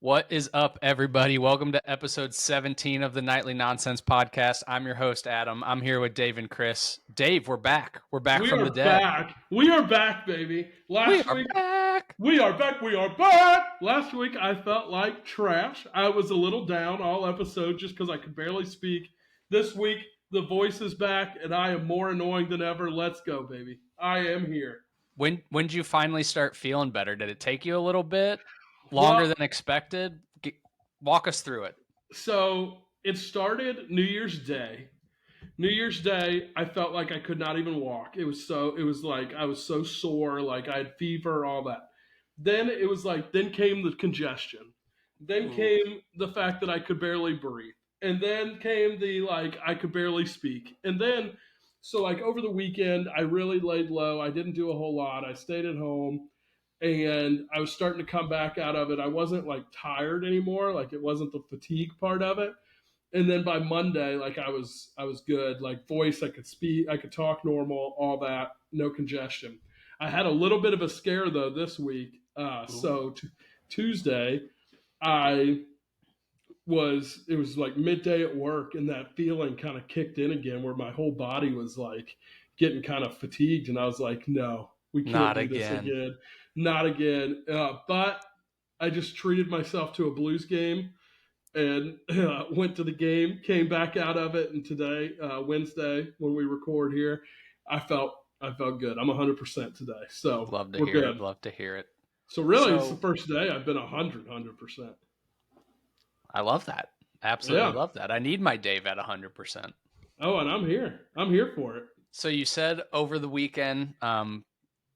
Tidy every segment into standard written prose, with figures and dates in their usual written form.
What is up, everybody? Welcome to episode 17 of the Nightly Nonsense Podcast. I'm your host, Adam. I'm here with Dave and Chris. Dave, we're back. We're back We from are the dead. back. We are back, baby. We are back. We are back. We are back. Last week, I felt like trash. I was a little down all episode just because I could barely speak. This week, the voice is back, and I am more annoying than ever. Let's go, baby. I am here. When did you finally start feeling better? Did it take you a little bit longer than expected? Walk us through it. So it started New Year's Day. New Year's Day, I felt like I could not even walk. It was like I was so sore, like I had fever, all that. Then it was like, then came the congestion. Then came the fact that I could barely breathe. And then came the like, I could barely speak. And then, so like over the weekend, I really laid low. I didn't do a whole lot. I stayed at home and I was starting to come back out of it. I wasn't like tired anymore. Like it wasn't the fatigue part of it. And then by Monday, like I was good. Like voice, I could speak, I could talk normal, all that, no congestion. I had a little bit of a scare though this week. Tuesday, it was like midday at work, and that feeling kind of kicked in again, where my whole body was like getting kind of fatigued, and I was like, no, we can't do this again, not again. But I just treated myself to a Blues game and went to the game, came back out of it, and today, Wednesday, when we record here, I felt good. I'm 100% today, so love to hear it. Love to hear it. So really, it's the first day I've been 100%. I love that. Absolutely love that. I need my Dave at 100%. Oh, and I'm here. I'm here for it. So you said over the weekend,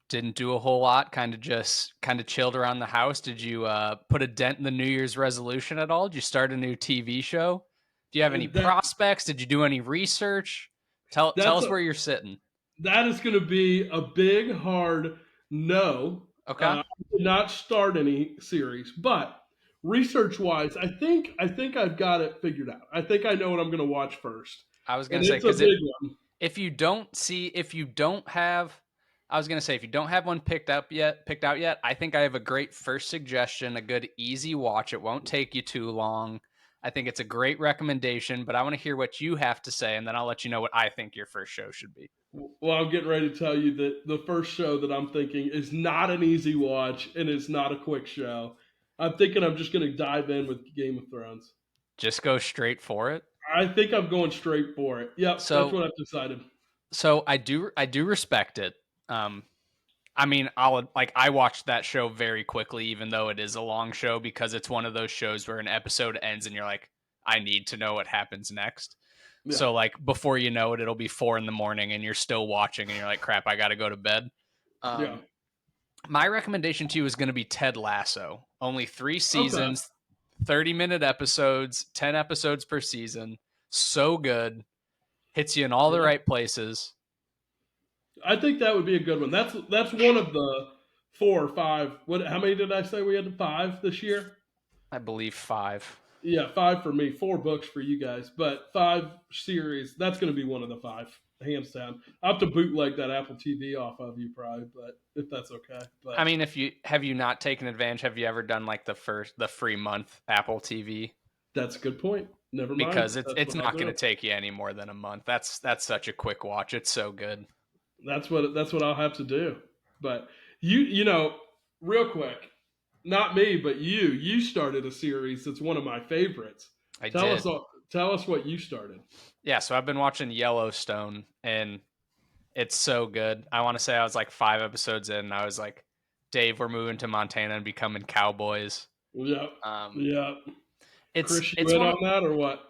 didn't do a whole lot, kind of chilled around the house. Did you put a dent in the New Year's resolution at all? Did you start a new TV show? Do you have any prospects? Did you do any research? Tell us where you're sitting. That is going to be a big, hard no. Okay. I did not start any series, but research-wise, I think I've got it figured out. I think I know what I'm going to watch first. I was going to say, because if you don't have one picked out yet, I think I have a great first suggestion, a good easy watch. It won't take you too long. I think it's a great recommendation, but I want to hear what you have to say, and then I'll let you know what I think your first show should be. Well, I'm getting ready to tell you that the first show that I'm thinking is not an easy watch, and it's not a quick show. I'm thinking I'm just going to dive in with Game of Thrones. Just go straight for it? I think I'm going straight for it. Yep, that's what I've decided. So I do respect it. I mean, I watched that show very quickly, even though it is a long show, because it's one of those shows where an episode ends and you're like, I need to know what happens next. Yeah. So like before you know it, it'll be 4 a.m. and you're still watching and you're like, crap, I got to go to bed. My recommendation to you is going to be Ted Lasso. Only 3 seasons, 30-minute episodes, 10 episodes per season. So good. Hits you in all the right places. I think that would be a good one. That's one of the 4 or 5. How many did I say we had? 5 this year? I believe 5. Yeah, 5 for me. 4 books for you guys, but 5 series. That's going to be one of the 5, hands down. I'll have to bootleg that Apple TV off of you probably, but if that's okay. But I mean, have you not taken advantage? Have you ever done like the free month Apple TV? That's a good point. Never mind. Because it's not going to take you any more than a month. That's such a quick watch. It's so good. That's what I'll have to do. But you know, real quick, not me, but you started a series that's one of my favorites. Tell us what you started. Yeah, so I've been watching Yellowstone, and it's so good. I want to say I was like 5 episodes in, and I was like, Dave, we're moving to Montana and becoming cowboys. Yep. It's Chris, you in on that or what?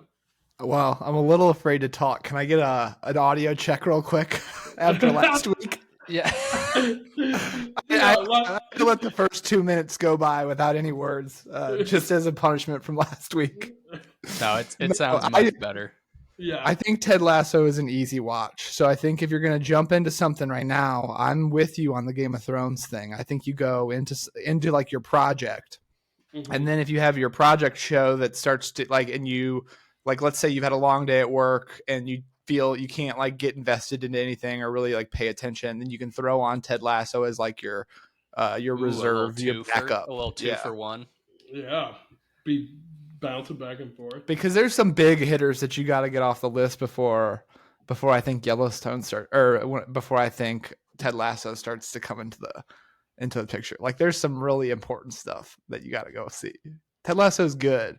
Well, I'm a little afraid to talk. Can I get an audio check real quick after last week? Yeah. I have to let the first 2 minutes go by without any words, just as a punishment from last week. No, it sounds much better. Yeah. I think Ted Lasso is an easy watch. So I think if you're going to jump into something right now, I'm with you on the Game of Thrones thing. I think you go into like your project. Mm-hmm. And then if you have your project show that starts to and you let's say you've had a long day at work and you feel you can't get invested into anything or really pay attention, then you can throw on Ted Lasso as your reserve, your backup. A little 2 for 1. Yeah. be bouncing back and forth. Because there's some big hitters that you got to get off the list before I think Yellowstone start or before I think Ted Lasso starts to come into the picture. Like there's some really important stuff that you got to go see. Ted Lasso's good,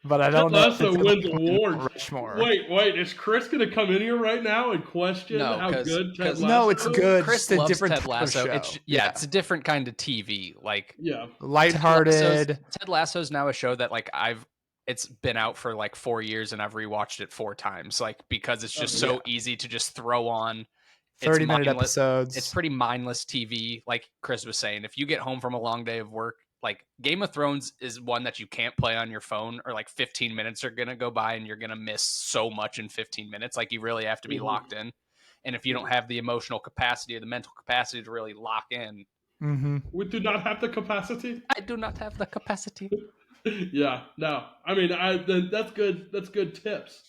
but I Ted don't know if Lasso it's in wins like my awards. Mount Rushmore. Wait, is Chris going to come in here right now and question No, how good Ted No, Lasso it's is? good. Chris Just a loves different Ted type of Lasso. It's show. yeah, it's a different kind of TV. Like Yeah. Ted Lasso's Lighthearted. Ted Lasso's now a show that like it's been out for like 4 years and I've rewatched it 4 times. Like because it's just Okay. Yeah. so easy to just throw on. It's 30-minute mindless. It's episodes. pretty mindless TV. Like Chris was saying, if you get home from a long day of work, like Game of Thrones is one that you can't play on your phone, or like 15 minutes are gonna go by and you're gonna miss so much in 15 minutes. Like you really have to be Mm-hmm. locked in. And if you don't Mm-hmm. have the emotional capacity or the mental capacity to really lock in, Mm-hmm. We do not have the capacity. I do not have the capacity. Yeah, no. I mean, that's good. That's good tips.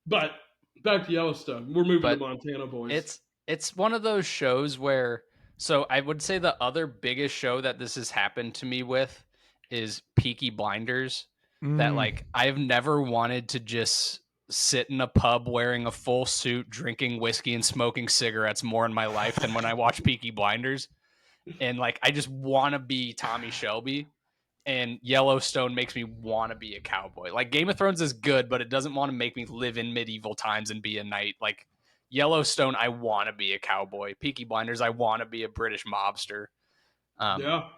But back to Yellowstone. We're moving to But Montana, boys. it's one of those shows where, so I would say the other biggest show that this has happened to me with is Peaky Blinders. That Mm. like I've never wanted to just sit in a pub wearing a full suit, drinking whiskey and smoking cigarettes more in my life than when I watch Peaky Blinders. And like I just want to be Tommy Shelby, and Yellowstone makes me want to be a cowboy. Like Game of Thrones is good, but it doesn't want to make me live in medieval times and be a knight. Like Yellowstone, I want to be a cowboy. Peaky Blinders, I want to be a British mobster. Um, Yeah.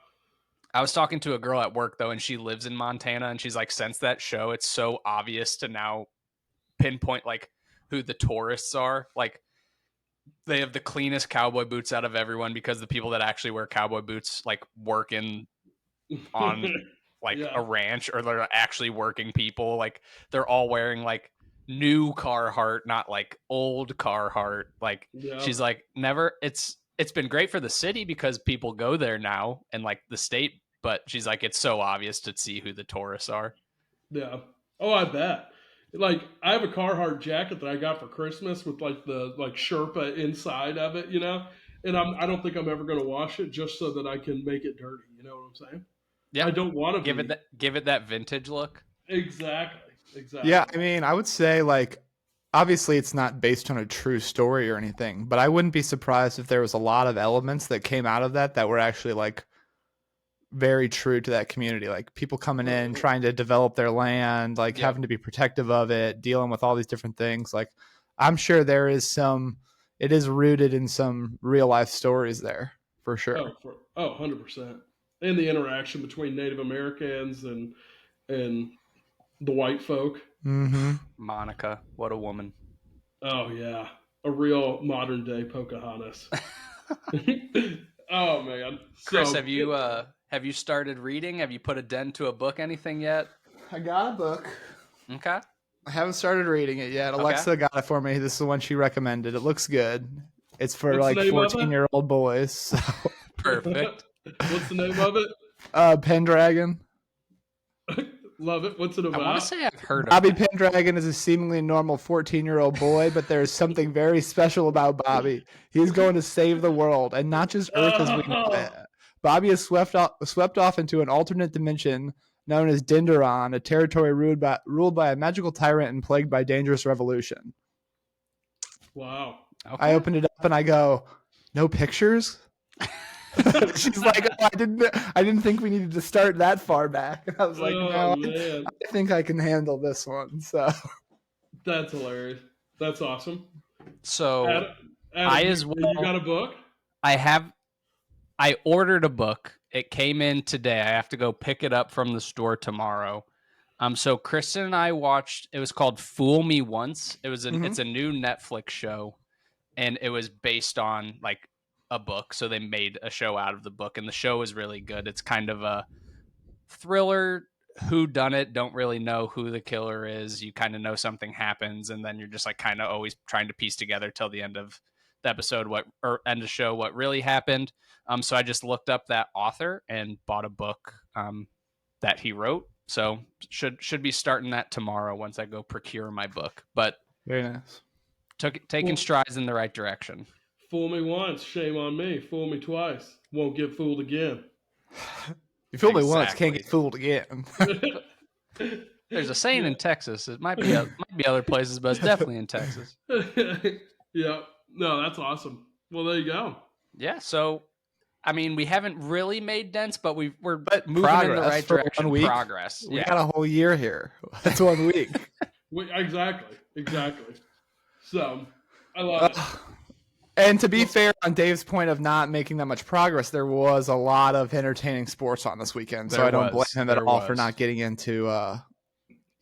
I was talking to a girl at work though, and she lives in Montana, and she's like, since that show, it's so obvious to now pinpoint like who the tourists are. Like they have the cleanest cowboy boots out of everyone because the people that actually wear cowboy boots like work in on like Yeah. a ranch, or they're actually working people. Like they're all wearing like new Carhartt, not like old Carhartt. Like Yeah. she's like, never. It's been great for the city because people go there now and like the state. But she's like, it's so obvious to see who the tourists are. Yeah. Oh, I bet. Like I have a Carhartt jacket that I got for Christmas with like the like Sherpa inside of it, and I don't think I'm ever going to wash it just so that I can make it dirty. You know what I'm saying? I Yep. don't want to be. Give it that vintage look. Exactly. Yeah, Exactly. I mean, I would say like obviously it's not based on a true story or anything, but I wouldn't be surprised if there was a lot of elements that came out of that were actually like very true to that community. Like people coming in, Uh-huh. trying to develop their land, like Yep. having to be protective of it, dealing with all these different things. Like I'm sure it is rooted in some real life stories there for sure. 100%. And the interaction between Native Americans and the white folk. Mm-hmm. Monica, what a woman. Oh yeah, a real modern day Pocahontas. Oh man. Chris, So have you started reading? Have you put a dent to a book? Anything yet? I got a book. Okay. I haven't started reading it yet. Okay. Alexa got it for me. This is the one she recommended. It looks good. It's for what's the like name of it? 14-year-old boys. So. Perfect. What's the name of it? Pendragon. Love it. What's it I want to about? say I've heard of Bobby it. Pendragon is a seemingly normal 14-year-old boy, but there is something very special about Bobby. He's going to save the world, and not just Earth as we know it. Oh, Bobby is swept off into an alternate dimension known as Dinderon, a territory ruled by a magical tyrant and plagued by dangerous revolution. wow. I Okay. opened it up and I go, "No pictures?" She's like, oh, I didn't think we needed to start that far back. And I was like, Oh no, man, I think I can handle this one. So that's hilarious. That's awesome. So Adam, I Adam, as you got well. a book? I have. I ordered a book. It came in today. I have to go pick it up from the store tomorrow. So Kristen and I watched. It was called "Fool Me Once." mm-hmm. It's a new Netflix show, and it was based on like a book. So they made a show out of the book, and the show is really good. It's kind of a thriller, who done it, don't really know who the killer is. You kind of know something happens, and then you're just like kind of always trying to piece together till the end of the episode what, or end of show, what really happened. So I just looked up that author and bought a book that he wrote. So should be starting that tomorrow once I go procure my book. But Very nice. taking Fool, strides in the right direction. fool me once, shame on me. Fool me twice, won't get fooled again. You fool me once, can't Exactly. get fooled again. There's a saying in Texas. It might be other places, but it's definitely in Texas. Yeah. No, that's awesome. Well, there you go. Yeah. So, I mean, we haven't really made dents, but we're But moving in the progress right for direction. 1 week. Progress. We Yeah. got a whole year here. That's 1 week. Exactly. So, I love it. And to be fair, on Dave's point of not making that much progress, there was a lot of entertaining sports on this weekend. So I don't blame him at all for not getting into Boy,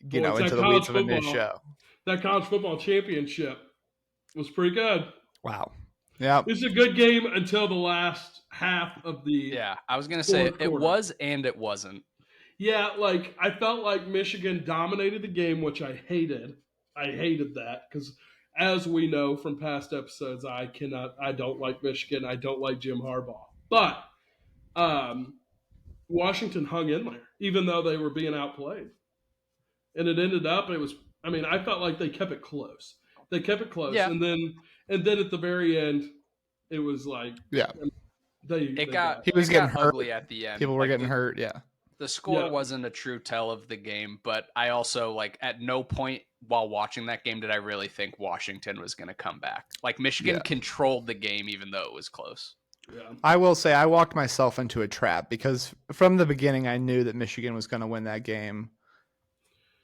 it's into that the college weeds of a new football. show. That college football championship was pretty good. Wow. Yeah. It's a good game until the last half of the Yeah. I was gonna say fourth it quarter. was and it wasn't. Yeah, like I felt like Michigan dominated the game, which I hated. I hated that because, as we know from past episodes, I don't like Michigan. I don't like Jim Harbaugh. But Washington hung in there, even though they were being outplayed, and it ended up. It was. I mean, I felt like they kept it close. They kept it close, Yeah. and then at the very end, it was like Yeah. It got He was it getting got hurt. ugly at the end. People were Like, getting hurt. Yeah. the score Yeah. wasn't a true tell of the game, but I also, like, at no point while watching that game did I really think Washington was going to come back. Like, Michigan controlled the game even though it was close. Yeah. I will say I walked myself into a trap because from the beginning I knew that Michigan was going to win that game.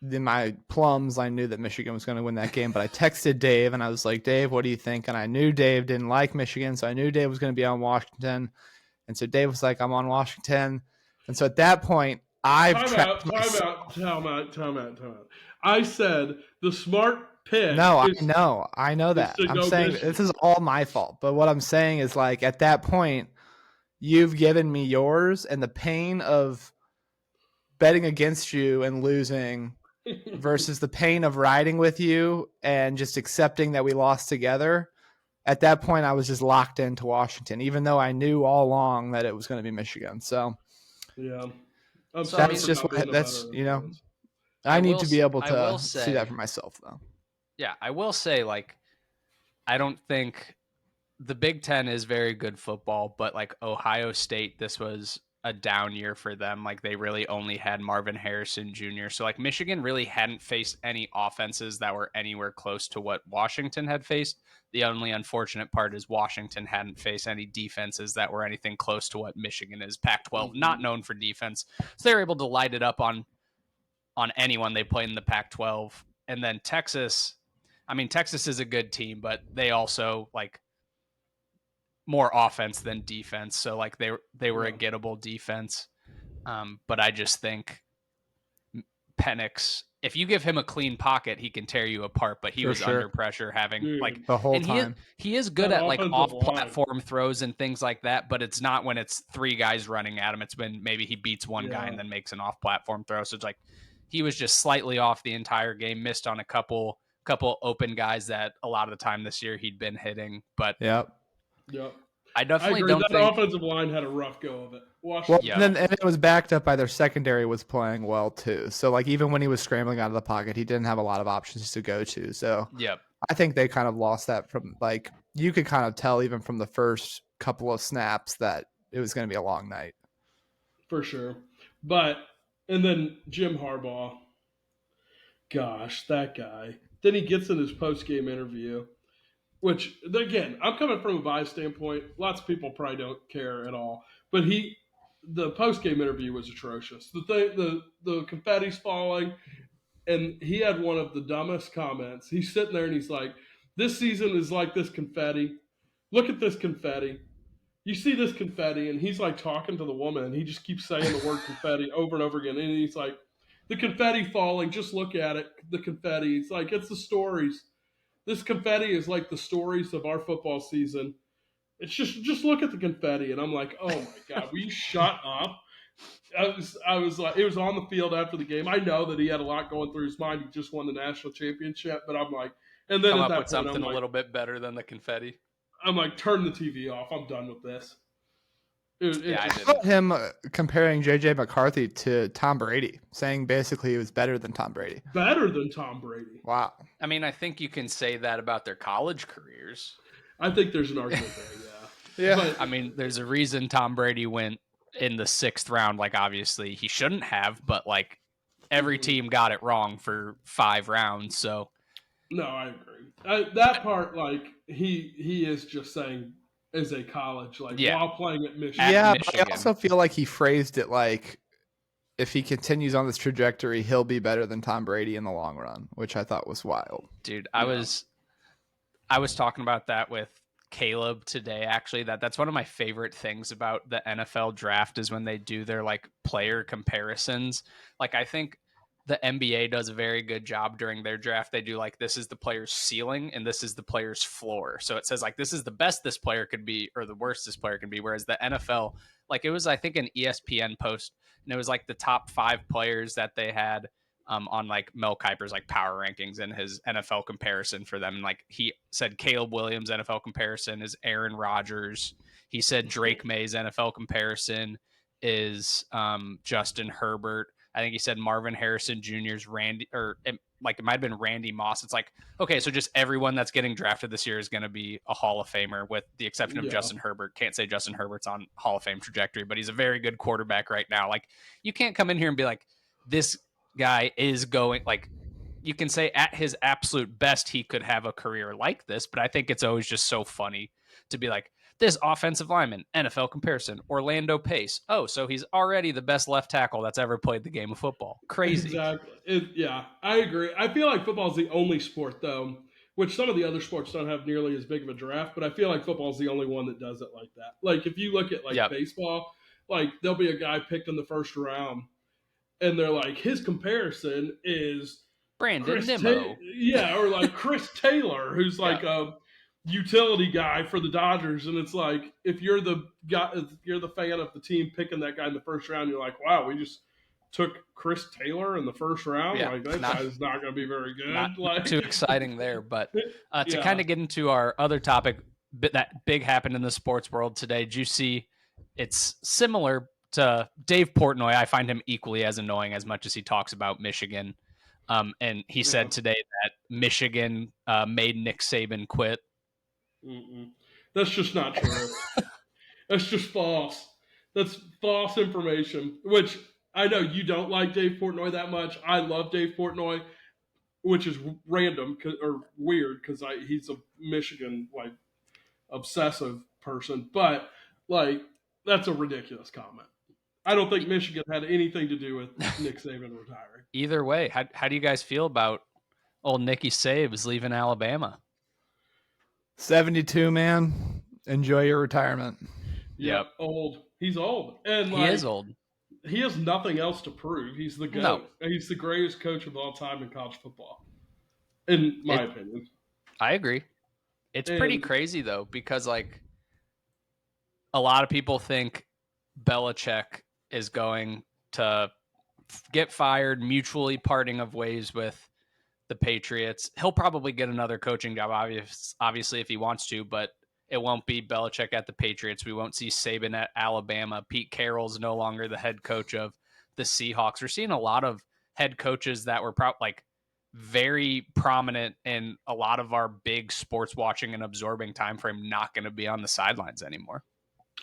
In my plums, I knew that Michigan was going to win that game, but I texted Dave and I was like, Dave, what do you think? And I knew Dave didn't like Michigan, so I knew Dave was going to be on Washington. And so Dave was like, I'm on Washington. And so at that point, I've trapped myself. Time out. I said the smart pick. No, I know that. I'm saying Michigan. this is all my fault. But what I'm saying is, like, at that point, you've given me yours, and the pain of betting against you and losing versus the pain of riding with you and just accepting that we lost together. At that point, I was just locked into Washington, even though I knew all along that it was going to be Michigan. So yeah, that's just what that's, I need to be able to see that for myself, though. Yeah, I will say, like, I don't think the Big Ten is very good football, but, like, Ohio State, this was a down year for them. Like, they really only had Marvin Harrison Jr. So, like, Michigan really hadn't faced any offenses that were anywhere close to what Washington had faced. The only unfortunate part is Washington hadn't faced any defenses that were anything close to what Michigan is. Pac-12, not known for defense. So they were able to light it up on anyone they played in the Pac-12. And then Texas, I mean, Texas is a good team, but they also, like, more offense than defense. So, like, they were a gettable defense. But I just think Penix, if you give him a clean pocket, he can tear you apart. But he was under pressure having like the whole time. He is good at, like, off-platform throws and things like that. But it's not when it's three guys running at him. It's when maybe he beats one guy and then makes an off-platform throw. So it's like he was just slightly off the entire game. Missed on a couple open guys that a lot of the time this year he'd been hitting. But I definitely don't think that offensive line had a rough go of it. And it was backed up by their secondary was playing well too. So, like, even when he was scrambling out of the pocket, he didn't have a lot of options to go to. So I think they kind of lost that from, like, you could kind of tell even from the first couple of snaps that it was going to be a long night. For sure. But, and then Jim Harbaugh, gosh, that guy. Then he gets in his post-game interview, which, again, I'm coming from a bias standpoint. Lots of people probably don't care at all. But the post-game interview was atrocious. The confetti's falling, and he had one of the dumbest comments. He's sitting there and he's like, this season is like this confetti. Look at this confetti. You see this confetti, and he's like talking to the woman, and he just keeps saying the word confetti over and over again. And he's like, the confetti falling, just look at it. The confetti. It's like, it's the stories. This confetti is like the stories of our football season. It's just look at the confetti. And I'm like, oh my God, will you shut up? I was like, it was on the field after the game. I know that he had a lot going through his mind. He just won the national championship, but I'm like, and then come at up that with point, something I'm a like, little bit better than the confetti. I'm like, turn the TV off. I'm done with this. I did him comparing J.J. McCarthy to Tom Brady, saying basically he was better than Tom Brady. Better than Tom Brady. Wow. I mean, I think you can say that about their college careers. I think there's an argument there, yeah. Yeah. But, I mean, there's a reason Tom Brady went in the 6th round. Like, obviously he shouldn't have, but like every Mhm. team got it wrong for 5 rounds. So No, I agree. That part, like he is just saying as a college, like yeah, while playing at at Michigan. Yeah, but I Michigan, also feel like he phrased it like if he continues on this trajectory, he'll be better than Tom Brady in the long run, which I thought was wild. dude, Yeah. I was talking about that with Caleb today. Actually, that's one of my favorite things about the NFL draft is when they do their like player comparisons. Like, I think the NBA does a very good job during their draft. They do like, this is the player's ceiling and this is the player's floor. So it says like, this is the best this player could be or the worst this player can be. Whereas the NFL, like, it was, I think, an ESPN post, and it was like the top 5 players that they had on like Mel Kiper's like power rankings and his NFL comparison for them. Like, he said Caleb Williams NFL comparison is Aaron Rodgers. He said Drake May's NFL comparison is Justin Herbert. I think he said Marvin Harrison Jr.'s Randy, or like it might have been Randy Moss. It's like, okay, so just everyone that's getting drafted this year is going to be a Hall of Famer, with the exception of Yeah. Justin Herbert. Can't say Justin Herbert's on Hall of Fame trajectory, but he's a very good quarterback right now. Like, you can't come in here and be like, this guy is going, like, you can say at his absolute best he could have a career like this, but I think it's always just so funny to be like, this offensive lineman, NFL comparison, Orlando Pace. Oh, so he's already the best left tackle that's ever played the game of football. Crazy. Exactly. Yeah, I agree. I feel like football is the only sport, though, which some of the other sports don't have nearly as big of a draft, but I feel like football is the only one that does it like that. Like, if you look at, like, Yep. baseball, like, there'll be a guy picked in the first round, and they're like, his comparison is Brandon Nimmo. Yeah, or like Chris Taylor, who's Yeah. like a utility guy for the Dodgers, and it's like if you're the guy, if you're the fan of the team picking that guy in the first round, you're like, wow, we just took Chris Taylor in the first round. Yeah. Like that Not guy's not going to be very not good. not Like, too exciting there, but to kind yeah, of get into our other topic, that big happened in the sports world today. Did you see? It's similar to Dave Portnoy. I find him equally as annoying as much as he talks about Michigan. And he yeah. said today that Michigan made Nick Saban quit. Mm-mm. That's just not true. That's just false. That's false information. Which I know you don't like Dave Portnoy that much. I love Dave Portnoy, which is random or weird because he's a Michigan like obsessive person, but like that's a ridiculous comment. I don't think Michigan had anything to do with Nick Saban retiring. Either way, how do you guys feel about old Nicky Saves leaving Alabama? 72, man. Enjoy your retirement. Yep, Yep. old. He's old, and He is like old. he has nothing else to prove. He's the No, goat. He's the greatest coach of all time in college football, in my it. opinion. I agree. It's pretty And crazy though, because like a lot of people think Belichick is going to get fired, mutually parting of ways with the Patriots. He'll probably get another coaching job, obviously, if he wants to, but it won't be Belichick at the Patriots. We won't see Saban at Alabama. Pete Carroll's no longer the head coach of the Seahawks. We're seeing a lot of head coaches that were like very prominent in a lot of our big sports watching and absorbing time frame not going to be on the sidelines anymore.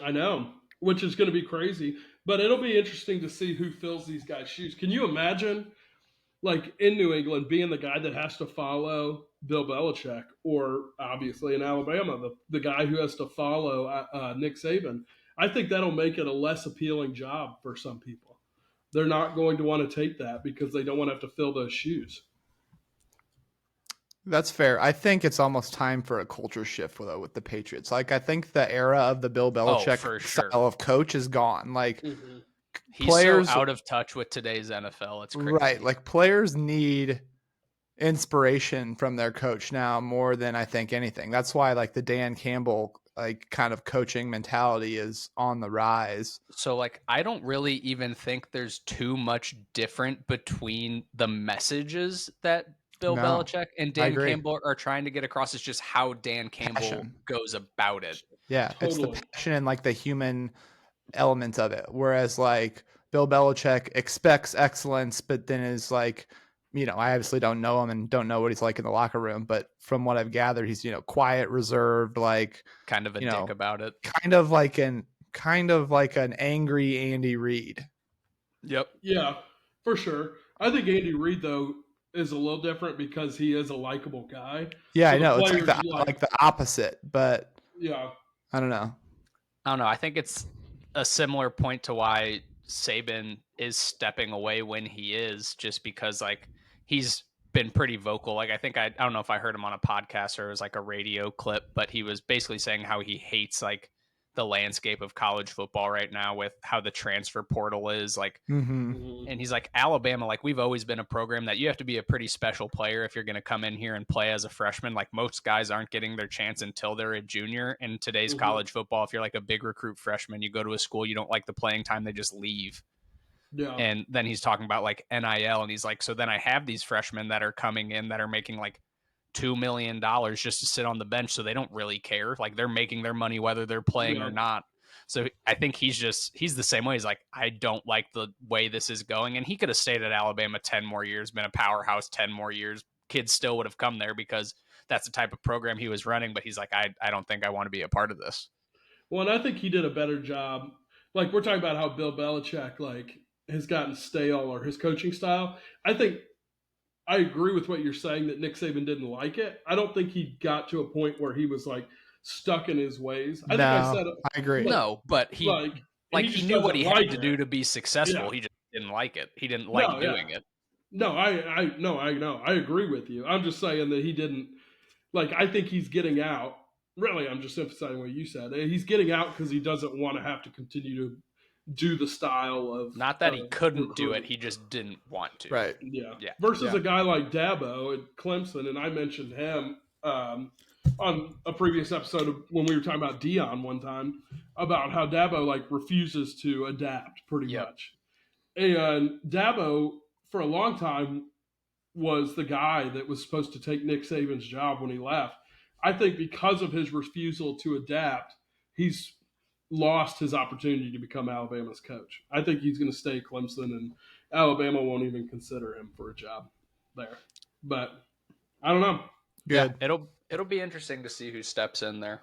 I know, which is going to be crazy, but it'll be interesting to see who fills these guys' shoes. Can you imagine like in New England, being the guy that has to follow Bill Belichick, or obviously in Alabama, the guy who has to follow Nick Saban? I think that'll make it a less appealing job for some people. They're not going to want to take that because they don't want to have to fill those shoes. That's fair. I think it's almost time for a culture shift with the Patriots. Like I think the era of the Bill Oh, Belichick for sure. style of coach is gone. Like Mm-hmm. He's so players, out of touch with today's NFL. It's right? crazy. Like players need inspiration from their coach now more than I think anything. That's why like the Dan Campbell like kind of coaching mentality is on the rise. So like I don't really even think there's too much different between the messages that Bill No, Belichick and I Dan agree. Campbell are trying to get across. It's just how Dan Campbell Passion. goes about it. Yeah, it's the Totally. passion and like the human element of it. Whereas like Bill Belichick expects excellence, but then is like, I obviously don't know him and don't know what he's like in the locker room, but from what I've gathered, he's, quiet, reserved, like, Kind of a you dick know, about it. kind of like an kind of like an angry Andy Reid. Yep. Yeah, for sure. I think Andy Reid though is a little different because he is a likable guy. Yeah, So I the know it's like players the opposite, but yeah, I don't know. I don't know. I think it's a similar point to why Saban is stepping away when he is, just because like he's been pretty vocal. Like I don't know if I heard him on a podcast or it was like a radio clip, but he was basically saying how he hates like the landscape of college football right now with how the transfer portal is. Like Mm-hmm. mhm, and he's like, Alabama, like we've always been a program that you have to be a pretty special player if you're going to come in here and play as a freshman. Like most guys aren't getting their chance until they're a junior in today's mhm, college football. If you're like a big recruit freshman, you go to a school, you don't like the playing time, they just leave. yeah, And then he's talking about like NIL, and he's like, so then I have these freshmen that are coming in that are making like $2 million just to sit on the bench, so they don't really care. Like they're making their money whether they're playing or yeah. not. So I think he's the same way. He's like, I don't like the way this is going, and he could have stayed at Alabama 10 more years, been a powerhouse 10 more years. Kids still would have come there because that's the type of program he was running. But he's like, I don't think I want to be a part of this. Well, and I think he did a better job. Like we're talking about how Bill Belichick like has gotten stale or his coaching style. I think I agree with what you're saying that Nick Saban didn't like it. I don't think he got to a point where he was like stuck in his ways. I think I No, said I agree. like No, but he he just knew what doesn't he had like to it. do to be Yeah. successful. He just didn't like it. He didn't like No, yeah. doing it. No, I no, I know. I agree with you. I'm just saying that he didn't like I think he's getting out. Really, I'm just emphasizing what you said. He's getting out because he doesn't want to have to continue to do the style Not that of he couldn't do it, recruiting. he just didn't want to. Right. Yeah. Yeah. Versus Yeah. a guy like Dabo at Clemson, and I mentioned him on a previous episode of when we were talking about Dion one time about how Dabo like refuses to adapt pretty Yep. much. And Dabo for a long time was the guy that was supposed to take Nick Saban's job when he left. I think because of his refusal to adapt, he's lost his opportunity to become Alabama's coach. I think he's going to stay at Clemson, and Alabama won't even consider him for a job there. But I don't know Yeah, Good. it'll be interesting to see who steps in there.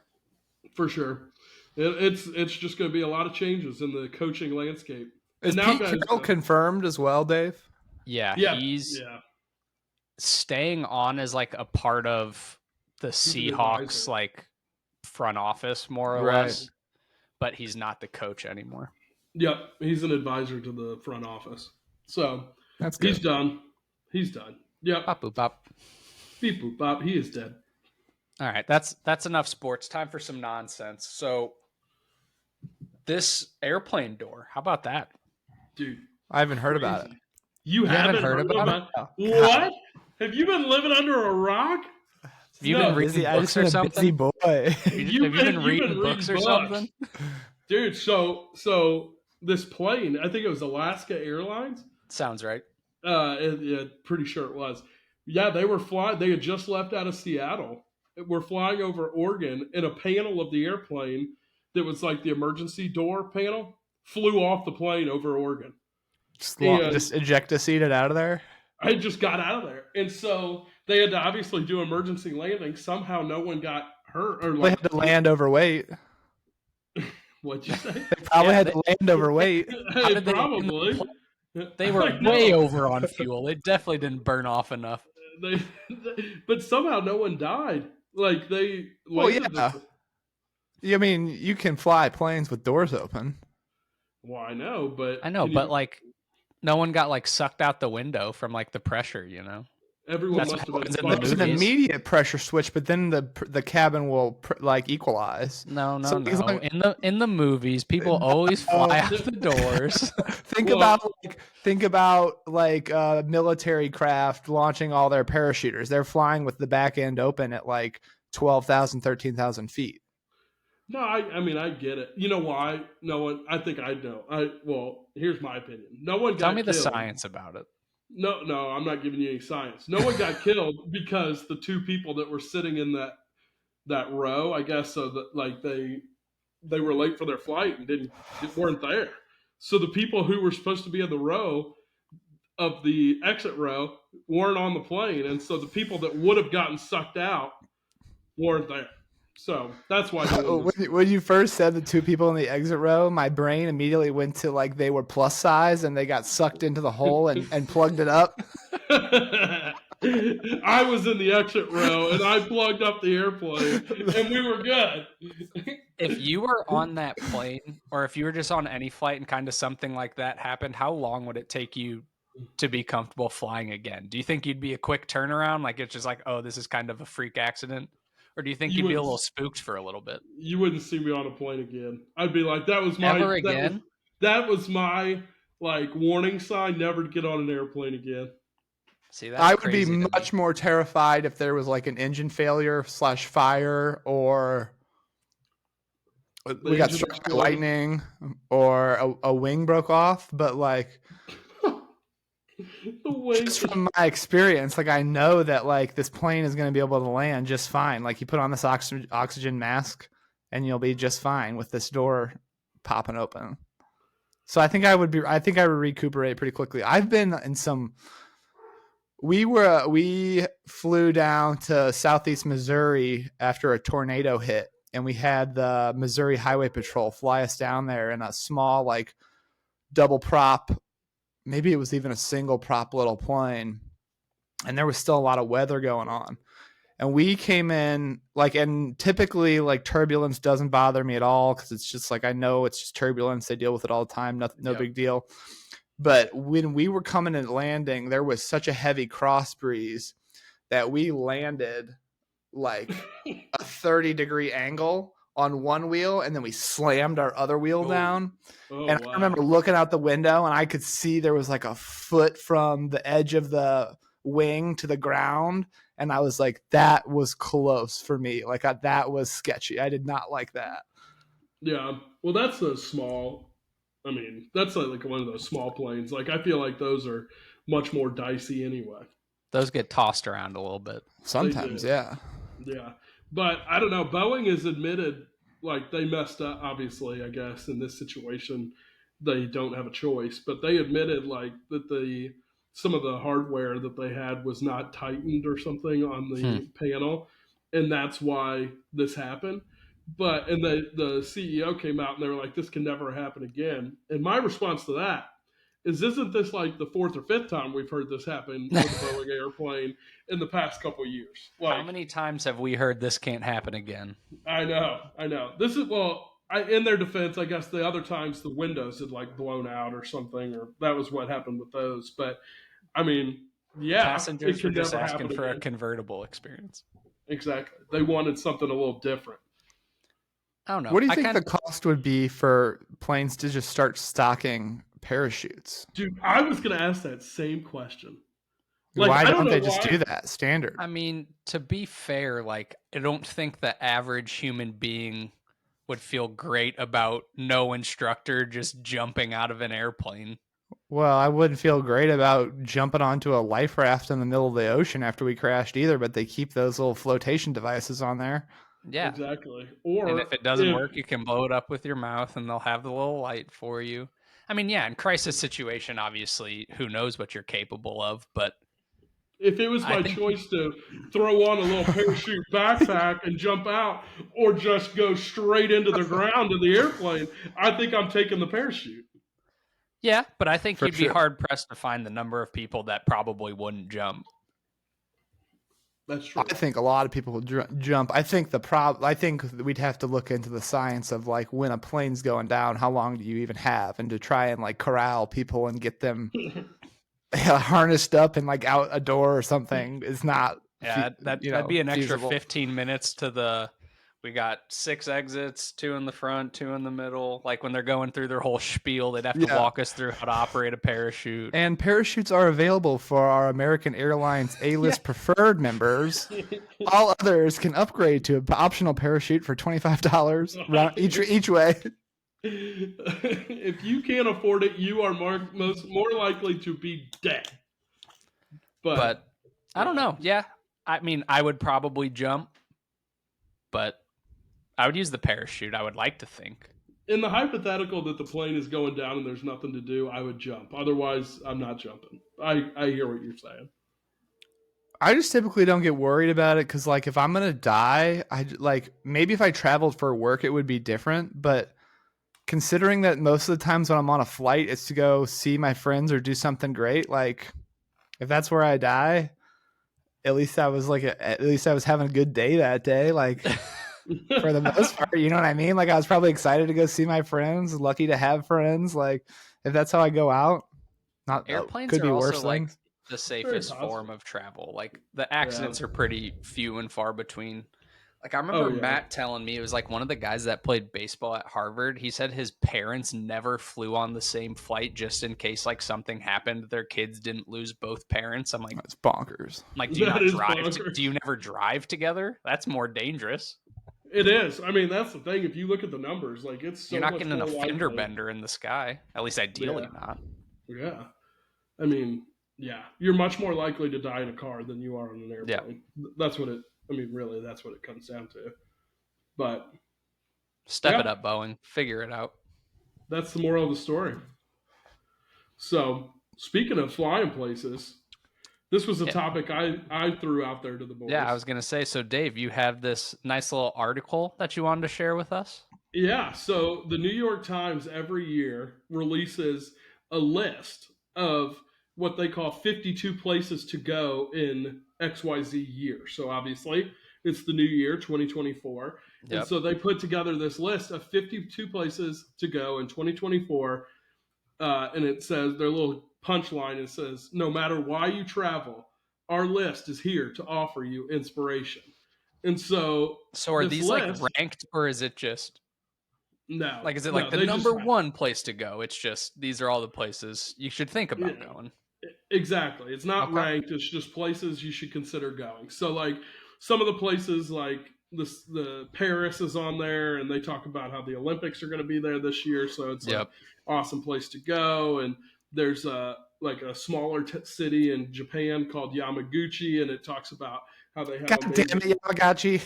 for sure. It's just going to be a lot of changes in the coaching landscape. Is And now, Pete guys, Carroll confirmed as well, Dave? Yeah, yeah, he's yeah, staying on as like a part of the he's an Seahawks advisor. like front office more or Right. less, but he's not the coach anymore. Yep, he's an advisor to the front office. So That's he's good. done. He's done. Yep. Pop boop pop. Beep boop bop. He is dead. All right, that's enough sports. Time for some nonsense. So this airplane door, how about that? Dude, I haven't heard about it. crazy. You haven't heard about it? Oh, What? Have you been living under a rock? Have you No. been reading I books just or been a busy something? boy. Have you been reading books or books. something? Dude, so this plane, I think it was Alaska Airlines. Sounds right. Yeah, pretty sure it was. Yeah, they were flying. They had just left out of Seattle. We're flying over Oregon, and a panel of the airplane that was like the emergency door panel flew off the plane over Oregon. And just eject a seat it out of there. I just got out of there, and so they had to obviously do emergency landing. Somehow, no one got hurt or They like. had to land overweight. What'd you say? They probably had to land overweight. How did they Probably. They were I know. way over on fuel. It definitely didn't burn off enough. They, but somehow no one died. Like they Well, landed. yeah. I mean, you can fly planes with doors open. Well, I know, but I know, but like no one got like sucked out the window from like the pressure, you know? everyone that's must what have been. happens in the There's an movies. immediate pressure switch, but then the cabin will like equalize. No. So he's like- in the movies, people always fly out the doors. Think about military craft launching all their parachuters. They're flying with the back end open at like 12,000, 13,000 feet. No, I mean I get it. You know why? No one. I think I know. Well, here's my opinion. No one got Tell me the killed. science about it. No, I'm not giving you any science. No one got killed because the two people that were sitting in that row, I guess, so that like they were late for their flight and weren't there. So the people who were supposed to be in the row of the exit row weren't on the plane, and so the people that would have gotten sucked out weren't there. So that's why no one was. When you first said the two people in the exit row, my brain immediately went to like they were plus size and they got sucked into the hole and plugged it up. I was in the exit row and I plugged up the airplane and we were good. If you were on that plane, or if you were just on any flight and kind of something like that happened, how long would it take you to be comfortable flying again? Do you think you'd be a quick turnaround? Like it's just like, oh, this is kind of a freak accident? Or do you think You you'd be a wouldn't little spooked for a little bit? you wouldn't see me on a plane again. I'd be like, Ever again? that was my like warning sign never to get on an airplane again. See, that's I would be crazy to me. much more terrified if there was like an engine failure slash fire, or The we got engine struck by exploded. lightning, or a wing broke off. But like, The wing just just from my experience, like I know that like this plane is going to be able to land just fine. Like you put on this oxygen mask, and you'll be just fine with this door popping open. So I think I would be. I think I would recuperate pretty quickly. I've been in some. We flew down to southeast Missouri after a tornado hit, and we had the Missouri Highway Patrol fly us down there in a small like double prop. Maybe it was even a single prop little plane, and there was still a lot of weather going on. And we came in like, and typically like turbulence doesn't bother me at all because it's just like I know it's just turbulence. They deal with it all the time. No Yep. big deal. But when we were coming and landing, there was such a heavy cross breeze that we landed like a 30-degree angle on one wheel, and then we slammed our other wheel oh down. oh And I wow. remember looking out the window, and I could see there was like a foot from the edge of the wing to the ground. And I was like, that was close for me. Like, that was sketchy. I did not like that. Yeah. Well, that's a small. I mean, that's like one of those small planes. Like I feel like those are much more dicey anyway. Those get tossed around a little bit. They Sometimes, do. yeah. Yeah. But I don't know. Boeing has admitted like they messed up. Obviously, I guess in this situation they don't have a choice. But they admitted like that the some of the hardware that they had was not tightened or something on Hmm. the panel, and that's why this happened. But and the CEO came out and they were like, "This can never happen again." And my response to that is, "Isn't this like the fourth or fifth time we've heard this happen with a Boeing airplane in the past couple of years?" How Like, many times have we heard this can't happen again? I know. This is well. In their defense, I guess the other times the windows had like blown out or something, or that was what happened with those. But I mean, yeah, it Passengers were can just never asking happen for a again. convertible experience. Exactly. They wanted something a little different. I don't know. What do you I think kind the cost would be for planes to just start stocking parachutes? Dude, I was gonna ask that same question. Like, Why I don't don't know they just do why. that standard? I mean, to be fair, like I don't think the average human being would feel great about no instructor just jumping out of an airplane. Well, I wouldn't feel great about jumping onto a life raft in the middle of the ocean after we crashed either, but they keep those little flotation devices on there. Yeah. Exactly. And Or if it doesn't if work, you can blow it up with your mouth and they'll have the little light for you. I mean, yeah, in crisis situation, obviously, who knows what you're capable of, but if it was I my think choice to throw on a little parachute backpack and jump out, or just go straight into the ground in the airplane, I think I'm taking the parachute. yeah, but I think For you'd be sure. hard pressed to find the number of people that probably wouldn't jump. That's I true. think a lot of people would jump. I think I think we'd have to look into the science of like when a plane's going down, how long do you even have, and to try and like corral people and get them harnessed up and like out a door or something is not Yeah, that'd be an extra feasible. 15 minutes to the. We got 6 exits, two in the front, two in the middle. Like when they're going through their whole spiel, they'd have to Yeah. walk us through how to operate a parachute. And parachutes are available for our American Airlines Yeah. A-list preferred members. All others can upgrade to an optional parachute for $25 each way. If you can't afford it, you are more likely to be dead. But But I don't yeah, know. Yeah. I mean, I would probably jump, but I would use the parachute. I would like to think. in the hypothetical that the plane is going down and there's nothing to do, I would jump. Otherwise, I'm not jumping. I hear what you're saying. I just typically don't get worried about it because, like, if I'm gonna die, like maybe if I traveled for work, it would be different. But considering that most of the times when I'm on a flight, it's to go see my friends or do something great. Like, if that's where I die, at least I was having a good day that day. Like, for the most part, you know what I mean? Like, I was probably excited to go see my friends, lucky to have friends. Like, if that's how I go out, not Airplanes could are be also worse like things. the Very safest form positive. of travel. Like the Yeah. accidents are pretty few and far between. Like I Oh remember yeah. Matt telling me it was like one of the guys that played baseball at Harvard. He said his parents never flew on the same flight just in case like something happened, their kids didn't lose both parents. That's bonkers. Do you That not is drive? Do bonkers. you never drive together? That's more dangerous. It is. I mean, that's the thing. If you look at the numbers, like it's You're so not much getting a more fender likely. bender in the sky. At least ideally Yeah. not. Yeah. I mean, yeah. You're much more likely to die in a car than you are on an Yeah. airplane. That's what it. I mean, really, that's what it comes down to. But Step it yeah, up, Boeing. Figure it out. that's the moral of the story. So speaking of flying places, this was a Yeah. topic I threw out there to the Yeah, I boys. was going to say, so Dave, you have this nice little article that you wanted to share with us? Yeah, so the New York Times every year releases a list of what they call 52 places to go in XYZ year. So obviously, it's the new year, 2024. And Yep. so they put together this list of 52 places to go in 2024. And it says, their little punchline, it says, no matter why you travel, our list is here to offer you inspiration. And so So are this these like list, ranked or is it just no, like is it like no, the they just number have, one place to go? It's just these are all the places you should think about yeah. going. Exactly. It's not Okay. ranked. It's just places you should consider going. So like some of the places like the Paris is on there, and they talk about how the Olympics are going to be there this year. So it's a Yep. awesome place to go. And there's a like a smaller city in Japan called Yamaguchi, and it talks about how they have God damn amazing. it, Yamagata.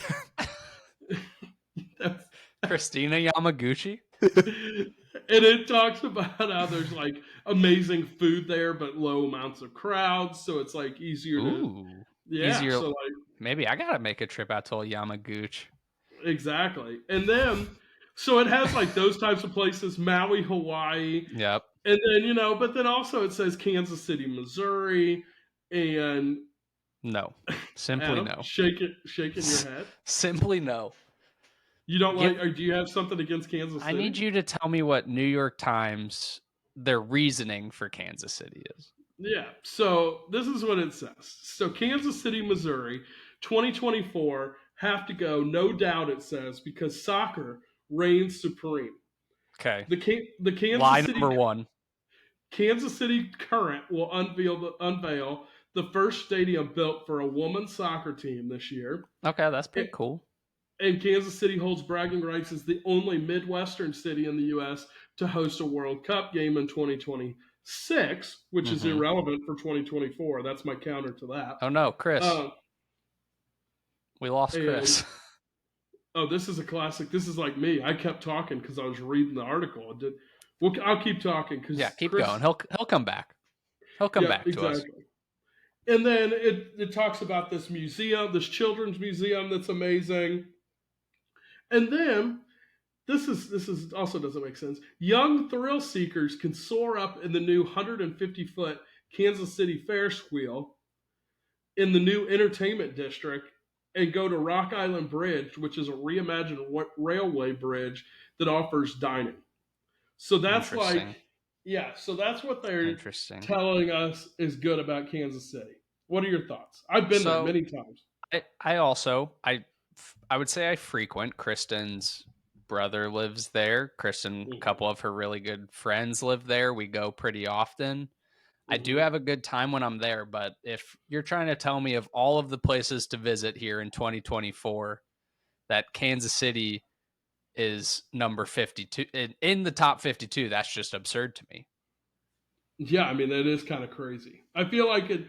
Christina Yamaguchi. And it talks about how there's like amazing food there, but low amounts of crowds, so it's like easier to. Ooh. Yeah, Easier. so like Maybe I gotta make a trip out to Yamaguchi. exactly. And then so it has like those types of places, Maui, Hawaii, Yep. and then but then also it says Kansas City, Missouri, and No. Simply Adam, no. shaking your head. Simply no. You don't like, Give or do you have something against Kansas I need City? you to tell me what New York Times their reasoning for Kansas City is. Yeah. So this is what it says. So Kansas City, Missouri, 2024 have to go, no doubt. It says because soccer reigns supreme. Okay. The Lie number one. Kansas City Current will unveil the first stadium built for a women's soccer team this year. Okay, that's pretty cool. And Kansas City holds bragging rights as the only Midwestern city in the U.S. to host a World Cup game in 2026, which is Mm-hmm. irrelevant for 2024. That's my counter to that. Oh no, Chris. Uh, We lost and Chris. oh, this is a classic. This is like me. I kept talking because I was reading the article. Well, I'll keep talking Yeah, because keep Chris. going. He'll come back. He'll come Yep, back to us. exactly. And then it talks about this museum, this children's museum that's amazing. And then this is also doesn't make sense. Young thrill seekers can soar up in the new 150-foot Kansas City Ferris wheel in the new entertainment district and go to Rock Island Bridge, which is a reimagined railway bridge that offers dining. So that's like, Interesting. yeah, so that's what they're Interesting. telling us is good about Kansas City. What are your thoughts? I've been there So many times. I also I would say I frequent Kristen's brother lives there. Kristen, a Mm-hmm. couple of her really good friends live there. We go pretty often. I do Mm-hmm. have a good time when I'm there, but if you're trying to tell me of all of the places to visit here in 2024 that Kansas City is number 52 in the top 52, that's just absurd to me. Yeah, I mean that is kind of crazy. I feel like it,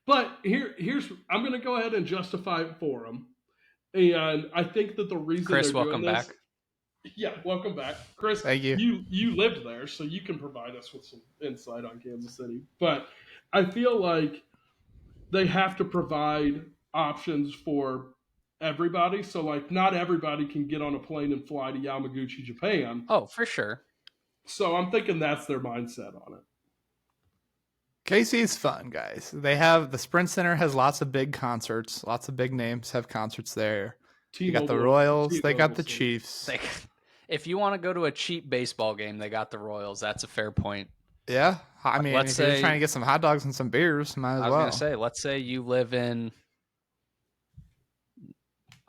but here's I'm going to go ahead and justify it for them, and I think that the reason they're Chris, doing welcome this. back. Yeah, welcome back, Chris. Thank you. You lived there, so you can provide us with some insight on Kansas City. But I feel like they have to provide options for everybody. So like not everybody can get on a plane and fly to Yamaguchi, Japan. Oh, for sure. So I'm thinking that's their mindset on it. KC is fun, guys. They have the Sprint Center has lots of big concerts. Lots of big names have concerts there. You got the Royals. They got T-Mobile the Stadium. Chiefs. Like, if you want to go to a cheap baseball game, they got the Royals. That's a fair point. Yeah, I mean, Let's if you're just trying to say, get some hot dogs and some beers, might as I was going to well. say, let's say you live in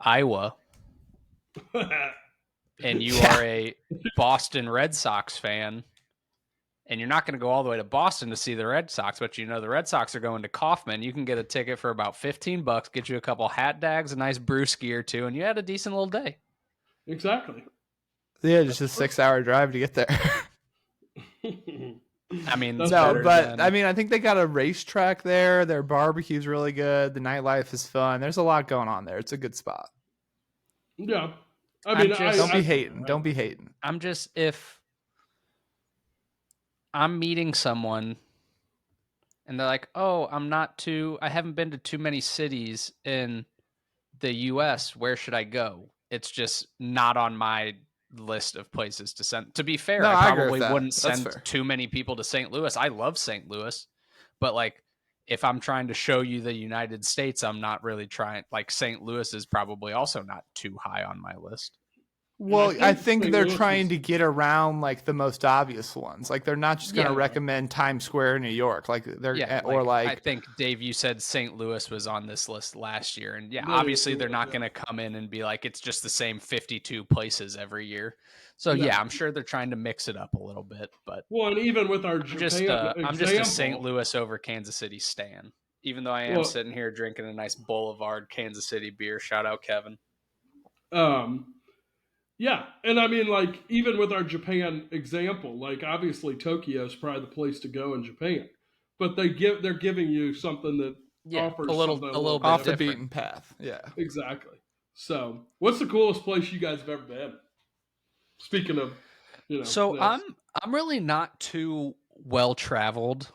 Iowa and you Yeah. are a Boston Red Sox fan, and you're not going to go all the way to Boston to see the Red Sox, but you know the Red Sox are going to Kauffman. You can get a ticket for about $15, get you a couple hat dags, a nice brewski or two, and you had a decent little day. Exactly. Yeah, just a 6-hour drive to get there. I mean, That's No, better but than, I mean, I think they got a racetrack there. Their barbecue's really good. The nightlife is fun. There's a lot going on there. It's a good spot. Yeah. I I'm mean, just- Don't I be hating. Don't be hating. I'm just, if I'm meeting someone and they're like, oh, I haven't been to too many cities in the US, where should I go? It's just not on my list of places to send. To be fair, No, I I agree with probably that. wouldn't That's send fair. too many people to St. Louis. I love St. Louis, but like if I'm trying to show you the United States, I'm not really trying. Like St. Louis is probably also not too high on my list. and I Well, I think think St. they're Louis trying is to get around like the most obvious ones. Like they're not just going to Yeah. recommend Times Square in New York. Like they're Yeah, or I like think Dave, you said St. Louis was on this list last year, and yeah, Yeah, obviously it they're was, not yeah. going to come in and be like it's just the same 52 places every year. So No. yeah, I'm sure they're trying to mix it up a little bit, but Well, and even with our Japan I'm just a St. example, Louis over Kansas City stan. Even though I am well, sitting here drinking a nice Boulevard Kansas City beer. Shout out Kevin. um, yeah, and I mean, like even with our Japan example, like obviously Tokyo is probably the place to go in Japan, but they're giving you something that Yeah, offers something a a little little bit off the different. different. beaten path. Yeah. Exactly. So, what's the coolest place you guys have ever been? Speaking of, So this. I'm really not too well traveled.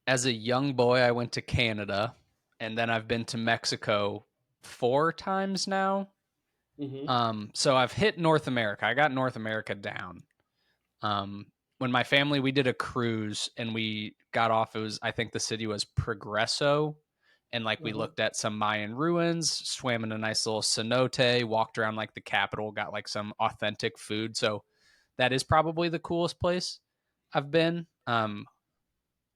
As a young boy, I went to Canada, and then I've been to Mexico 4 times now. Mm-hmm. So I've hit North America. I got North America down. When my family, we did a cruise and we got off, it was, I think the city was Progreso. And like we Uh-huh. looked at some Mayan ruins, swam in a nice little cenote, walked around like the capital, got like some authentic food. So that is probably the coolest place I've been.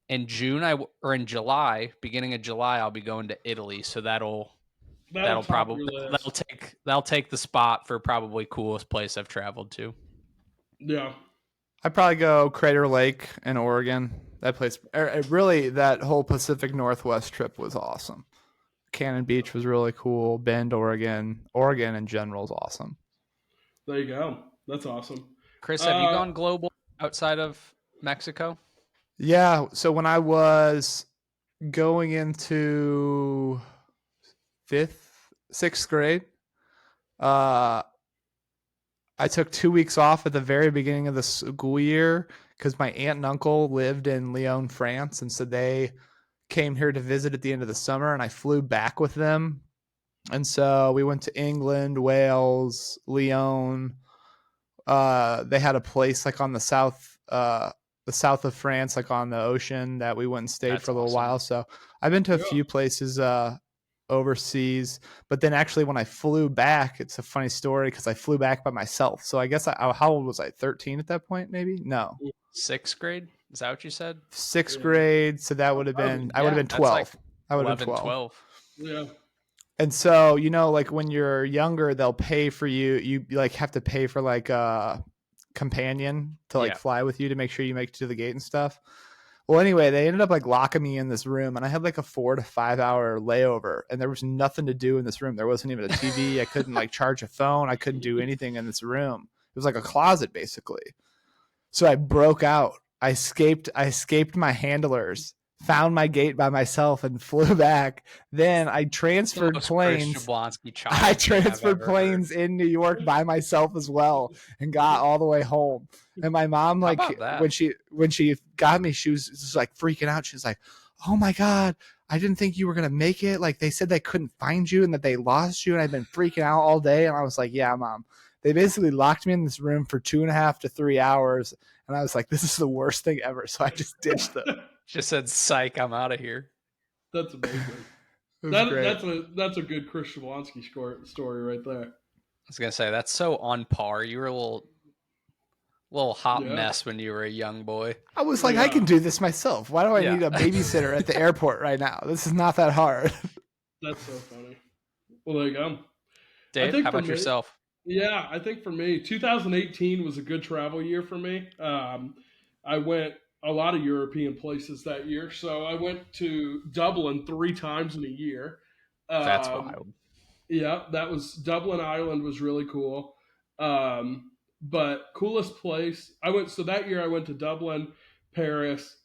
In June, or in July, beginning of July, I'll be going to Italy. So That'll that'll top probably your list. that'll take the spot for probably coolest place I've traveled to. Yeah. I'd probably go Crater Lake in Oregon. That place, really, that whole Pacific Northwest trip was awesome. Cannon Beach was really cool. Bend, Oregon. Oregon in general is awesome. There you go. That's awesome. Chris, have you Uh, gone global outside of Mexico? Yeah. So when I was going into sixth grade, uh, I took 2 weeks off at the very beginning of the school year because my aunt and uncle lived in Lyon, France, and so they came here to visit at the end of the summer, and I flew back with them. And so we went to England, Wales, Lyon. They had a place like on the south of France, like on the ocean, that we went and stayed That's for a little awesome. while. So I've been to a yeah. few places overseas, but then actually when I flew back, it's a funny story because I flew back by myself. So I guess how old was I? 13 at that point, maybe? No, 6th grade? Is that what you said? sixth Yeah. grade. So that would have I been mean, I would have Yeah, been that's like 12. I would have been 11, 12. 12. yeah. And so, like when you're younger, they'll pay for you. You like have to pay for like a companion to like Yeah. fly with you to make sure you make it to the gate and stuff. Well, anyway, they ended up like locking me in this room, and I had like a 4 to 5 hour layover, and there was nothing to do in this room. There wasn't even a TV. I couldn't like charge a phone. I couldn't do anything in this room. It was like a closet basically. So I broke out. I escaped my handlers, found my gate by myself, and flew back. Then I The transferred most Chris planes. Jablonski I child thing I've transferred ever heard. planes in New York by myself as well and got all the way home. And my mom, How like about that? when she got me, she was just like freaking out. She's like, oh my God, I didn't think you were going to make it. Like they said they couldn't find you and that they lost you. And I've been freaking out all day. And I was like, yeah, Mom. They basically locked me in this room for 2.5 to 3 hours. And I was like, this is the worst thing ever. So I just ditched them. Just said, "Psych, I'm out of here." That's amazing. It was That great. that's a good Chris Shavansky story right there. I was gonna say that's so on par. You were a little hot Yeah, mess when you were a young boy. I was like, I yeah. can do this myself. Why do I Yeah. need a babysitter at the airport right now? This is not that hard. That's so funny. Well, there you go. I Dave, think how for about me, yourself? yeah, I think for me, 2018 was a good travel year for me. I went a lot of European places that year. So I went to Dublin 3 times in a year. That's Um, wild. yeah, that was Dublin, Ireland was really cool. But coolest place I went. So that year I went to Dublin, Paris,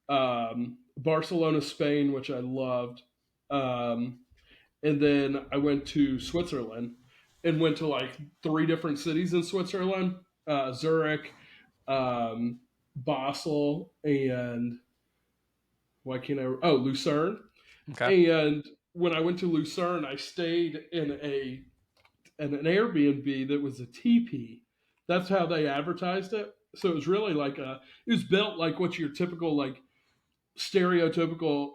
Barcelona, Spain, which I loved. Um, and then I went to Switzerland and went to like 3 different cities in Switzerland: Zurich, um, Basel, and why can't I? Oh, Lucerne. Okay. And when I went to Lucerne, I stayed in an Airbnb that was a teepee. That's how they advertised it. So it was really like it was built like what your typical like stereotypical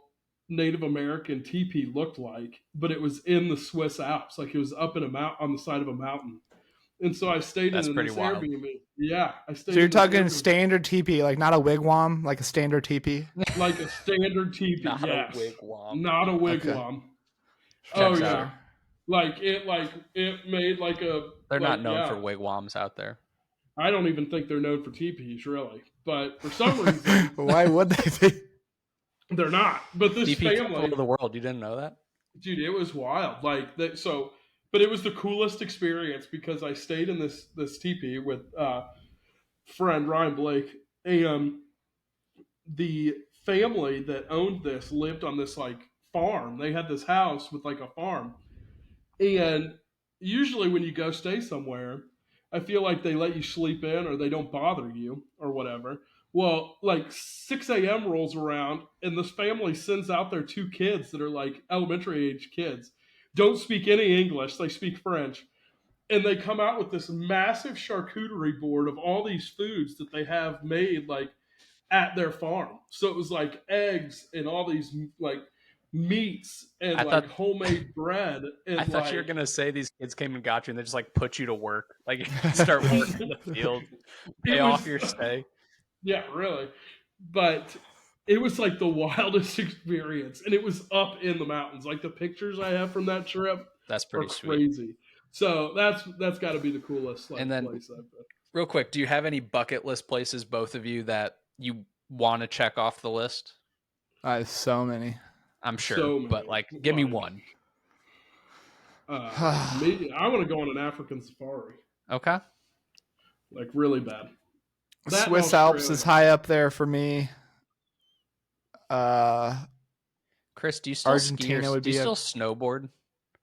Native American teepee looked like, but it was in the Swiss Alps. Like it was up in a mount on the side of a mountain. And so I stayed That's in pretty this wild. Airbnb. Yeah, I So stayed you're in this talking Airbnb standard teepee, like not a wigwam, like a standard teepee. like a standard teepee. Not a Yes, wigwam. not a Okay, wigwam. Oh Checks yeah, out. sure. like it made like a They're like not known for yeah. wigwams out there. I don't even think they're known for teepees really, but for some reason Why would they be? they're not. But this TP capital of family, the world. You didn't know that? dude, it was wild. Like that, so, but it was the coolest experience because I stayed in this teepee with friend Ryan Blake, and the family that owned this lived on this like farm. They had this house with like a farm, and usually when you go stay somewhere, I feel like they let you sleep in or they don't bother you or whatever. Well, like 6 a.m. rolls around and this family sends out their 2 kids that are like elementary age kids. Don't speak any English, they speak French. And they come out with this massive charcuterie board of all these foods that they have made like at their farm. So it was like eggs and all these like meats and I like thought homemade bread I and thought you were like gonna say these kids came and got you and they just like put you to work. Like you start working in the field, pay it off was your stay. yeah, really. But it was like the wildest experience and it was up in the mountains. Like the pictures I have from that trip That's are pretty sweet. crazy. So that's got to be the coolest And like then place I've been. real quick, do you have any bucket list places, both of you, that you want to check off the list? I have so many. I'm sure, So but many. like give me Like one. me I want to go on an African safari. Okay. Like really bad. That in Swiss Alps is Australia. high up there for me. Uh, Chris, do you still ski or Argentina would do you be a still snowboard?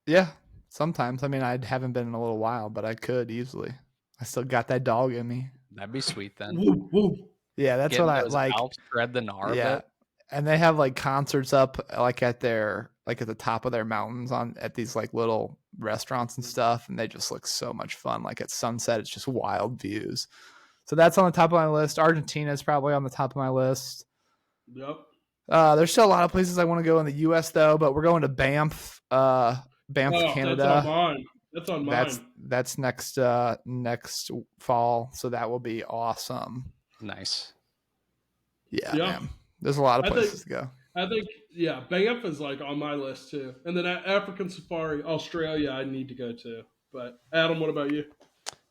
yeah. Sometimes, I mean, I haven't been in a little while, but I could easily. I still got that dog in me. That'd be sweet then. Woo, woo. Yeah, that's Get what in I those like. Alps, tread the gnar a Yeah, bit. and they have like concerts up like at their like at the top of their mountains on at these like little restaurants and stuff, and they just look so much fun. Like at sunset, it's just wild views. So that's on the top of my list. Argentina is probably on the top of my list. Yep. There's still a lot of places I want to go in the U.S. though, but we're going to Banff, Banff, Oh, that's on Canada. mine. That's on That's mine. that's next fall, so that will be awesome. Nice. Yeah, Yeah. man. There's a lot of I think places to go. I think yeah, Banff is like on my list too. And then African safari, Australia I need to go to. But Adam, what about you?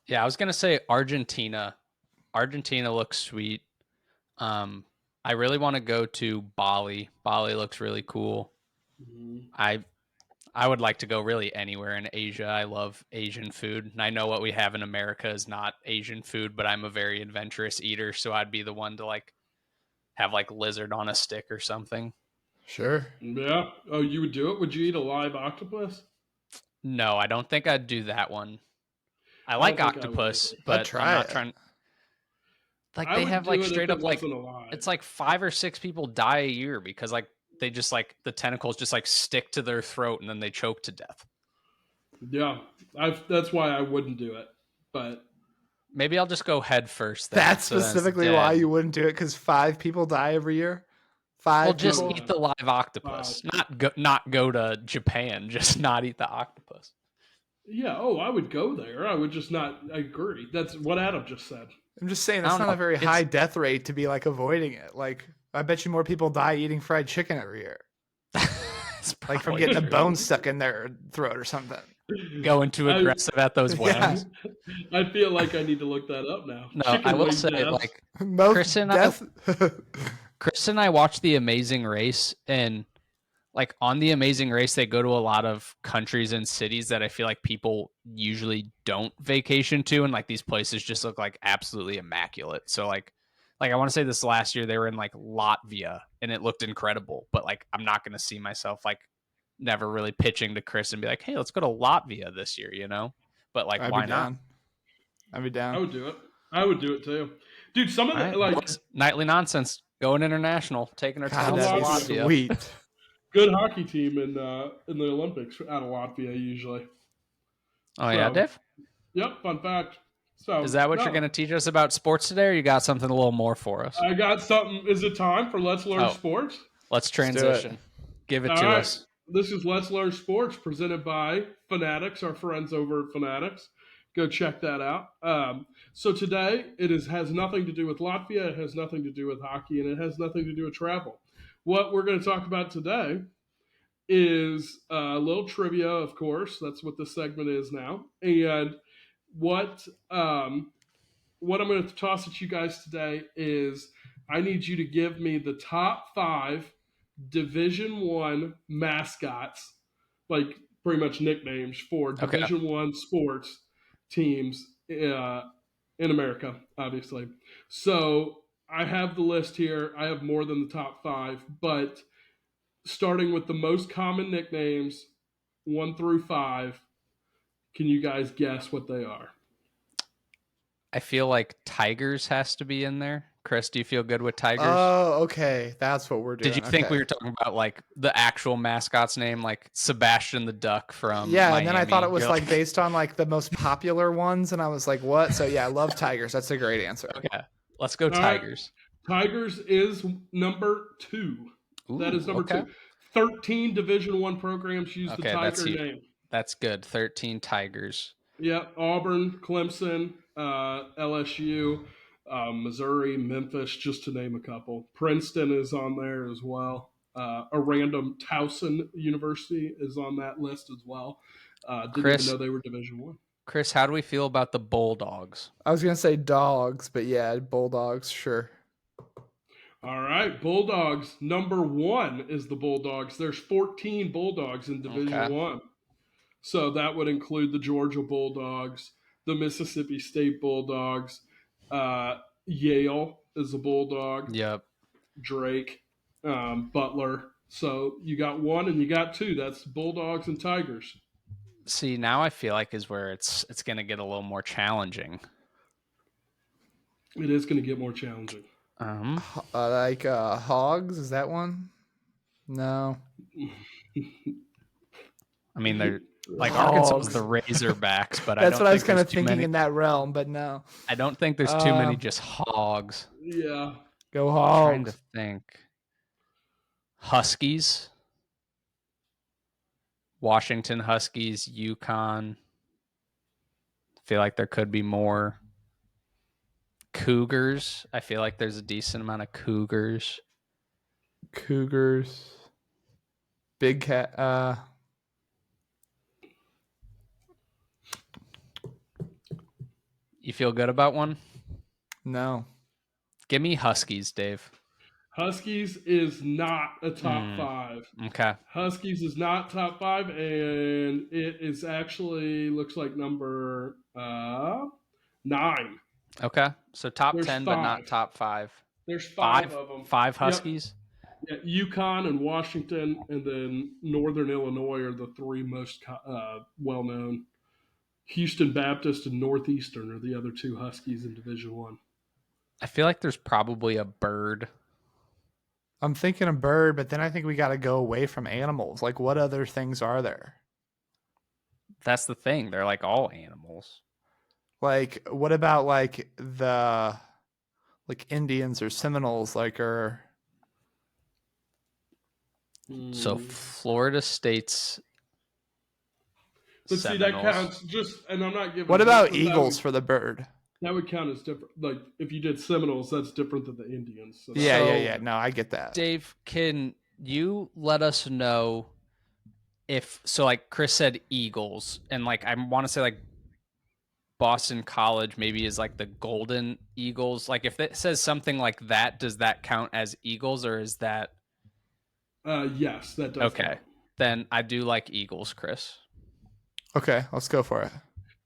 Yeah, I was gonna say Argentina. Argentina looks sweet. I really want to go to Bali. Bali looks really cool. Mhm. I I would like to go really anywhere in Asia. I love Asian food. And I know what we have in America is not Asian food, but I'm a very adventurous eater, so I'd be the one to like have like lizard on a stick or something. Sure. Yeah. Oh, you would do it? Would you eat a live octopus? No, I don't think I'd do that one. I I like don't think I would octopus, either. I'd but I'm try not it. trying like I they would have do like it if straight it up like wasn't alive. it's like 5 or 6 people die a year because like they just like the tentacles just like stick to their throat and then they choke to death. Yeah, that's why I wouldn't do it. But Maybe I'll just go head first then. That's So then it's specifically why dead. you wouldn't do it, because 5 people die every year. Well, Five just people. Yeah. eat the live octopus. Not go to Japan. Just not eat the octopus. Yeah. Oh, I would go there. I would just not. I agree. That's what Adam just said. I'm just saying I that's don't not a know. very high It's death rate to be like avoiding it. Like I bet you more people die eating fried chicken every year, it's like from probably getting a true. bone stuck in their throat or something. Going too I aggressive at those Yeah, worms. I feel like I need to look that up now. No, I Chicken will wing say deaths. like most Chris and I death. Chris and I watched The Amazing Race, and like on The Amazing Race, they go to a lot of countries and cities that I feel like people usually don't vacation to, and like these places just look like absolutely immaculate. So like I want to say this last year they were in like Latvia, and it looked incredible. But like I'm not going to see myself like never really pitching to Chris and be like, hey, let's go to Latvia this year, you know? But like, I'd be why not? down. I'd be I down. would do it. I would do it too, dude. Some of All the right, like boys, nightly nonsense, going international, taking our God, talents to that'd be Latvia. Latvia. sweet. Good hockey team in the Olympics out of Latvia usually. Oh yeah, So, Dave. yep, fun fact. Is So, that what you're no, going to teach us about sports today, or you got something a little more for us? I got something. Is it time for Let's Learn Oh, Sports? let's Let's do it. transition. Give it All to right. us. This is Let's Learn Sports presented by Fanatics, our friends over at Fanatics. Go check that out. So today has nothing to do with Latvia, it has nothing to do with hockey, and it has nothing to do with travel. What we're going to talk about today is a little trivia, of course. That's what this segment is now. And what what I'm going to toss at you guys today is I need you to give me the top 5 Division One mascots, like pretty much nicknames for Okay. Division One sports teams in America, obviously. So I have the list here. I have more than the top 5, but starting with the most common nicknames, 1 through 5. Can you guys guess what they are? I feel like Tigers has to be in there. Chris, do you feel good with Tigers? Oh, okay. That's what we're Did you doing. think we Okay. were talking about like the actual mascot's name, like Sebastian the Duck from Yeah, and then I thought it Miami? was You're like like, based on like the most popular ones, and I was like, what? So yeah, I love tigers. That's a great answer. okay, let's go All right. Tigers. Tigers is number 2. That is Ooh, number okay. 2. 13 Division One programs use the Okay, Tiger name. that's good. 13 Tigers. Yep, Auburn, Clemson, LSU, Missouri, Memphis, just to name a couple. Princeton is on there as well. A random Towson University is on that list as well. Didn't even Chris, know they were Division One. Chris, how do we feel about the Bulldogs? I was gonna say dogs, but yeah, bulldogs, sure. All right, Bulldogs. Number 1 is the Bulldogs. There's 14 Bulldogs in Division Okay. One. So that would include the Georgia Bulldogs, the Mississippi State Bulldogs, Yale is a Bulldog, Yep. Drake, Butler. So you got 1 and you got 2. That's Bulldogs and Tigers. See, now I feel like is where it's going to get a little more challenging. It is going to get more challenging. Like hogs, is that one? No. I mean, they're like Arkansas is the Hogs. Razorbacks, but I That's don't what I was think kind there's of too thinking many. in that realm, but no. I don't think there's too many Uh, just hogs. Yeah. Go Trying to hogs. think. Huskies, Washington Huskies, Yukon. Feel like there could be more. Cougars. I feel like there's a decent amount of Cougars. Cougars. Big cat. You feel good about one? No. Give me Huskies, Dave. Huskies is not a top Hmm. 5. Okay. Huskies is not top 5, and it is actually looks like number 9. Okay. So top There's 10, but not 5. top five. There's 5 Five. of them. Five Yep. Huskies. Yeah, Yukon and Washington, and then Northern Illinois are the 3 most well known. Houston Baptist and Northeastern are the other 2 Huskies in Division One. I feel like there's probably a bird I'm thinking a bird, but then I think we got to go away from animals. Like, what other things are there? That's the thing. They're like all animals. Like, what about like the like Indians or Seminoles, like, or So Hmm. Florida State's But see, that Seminoles. counts just, and I'm not what giving about different. eagles for the bird? That would count as different. Like if you did Seminoles, that's different than the Indians. So that Yeah, would yeah, count. yeah. So No, I get that. Dave, can you let us know if so like Chris said Eagles and like I want to say like Boston College maybe is like the Golden Eagles. Like if it says something like that, does that count as Eagles or is that Yes, that does okay? count. Then I do like Eagles, Chris. Okay, let's go for it.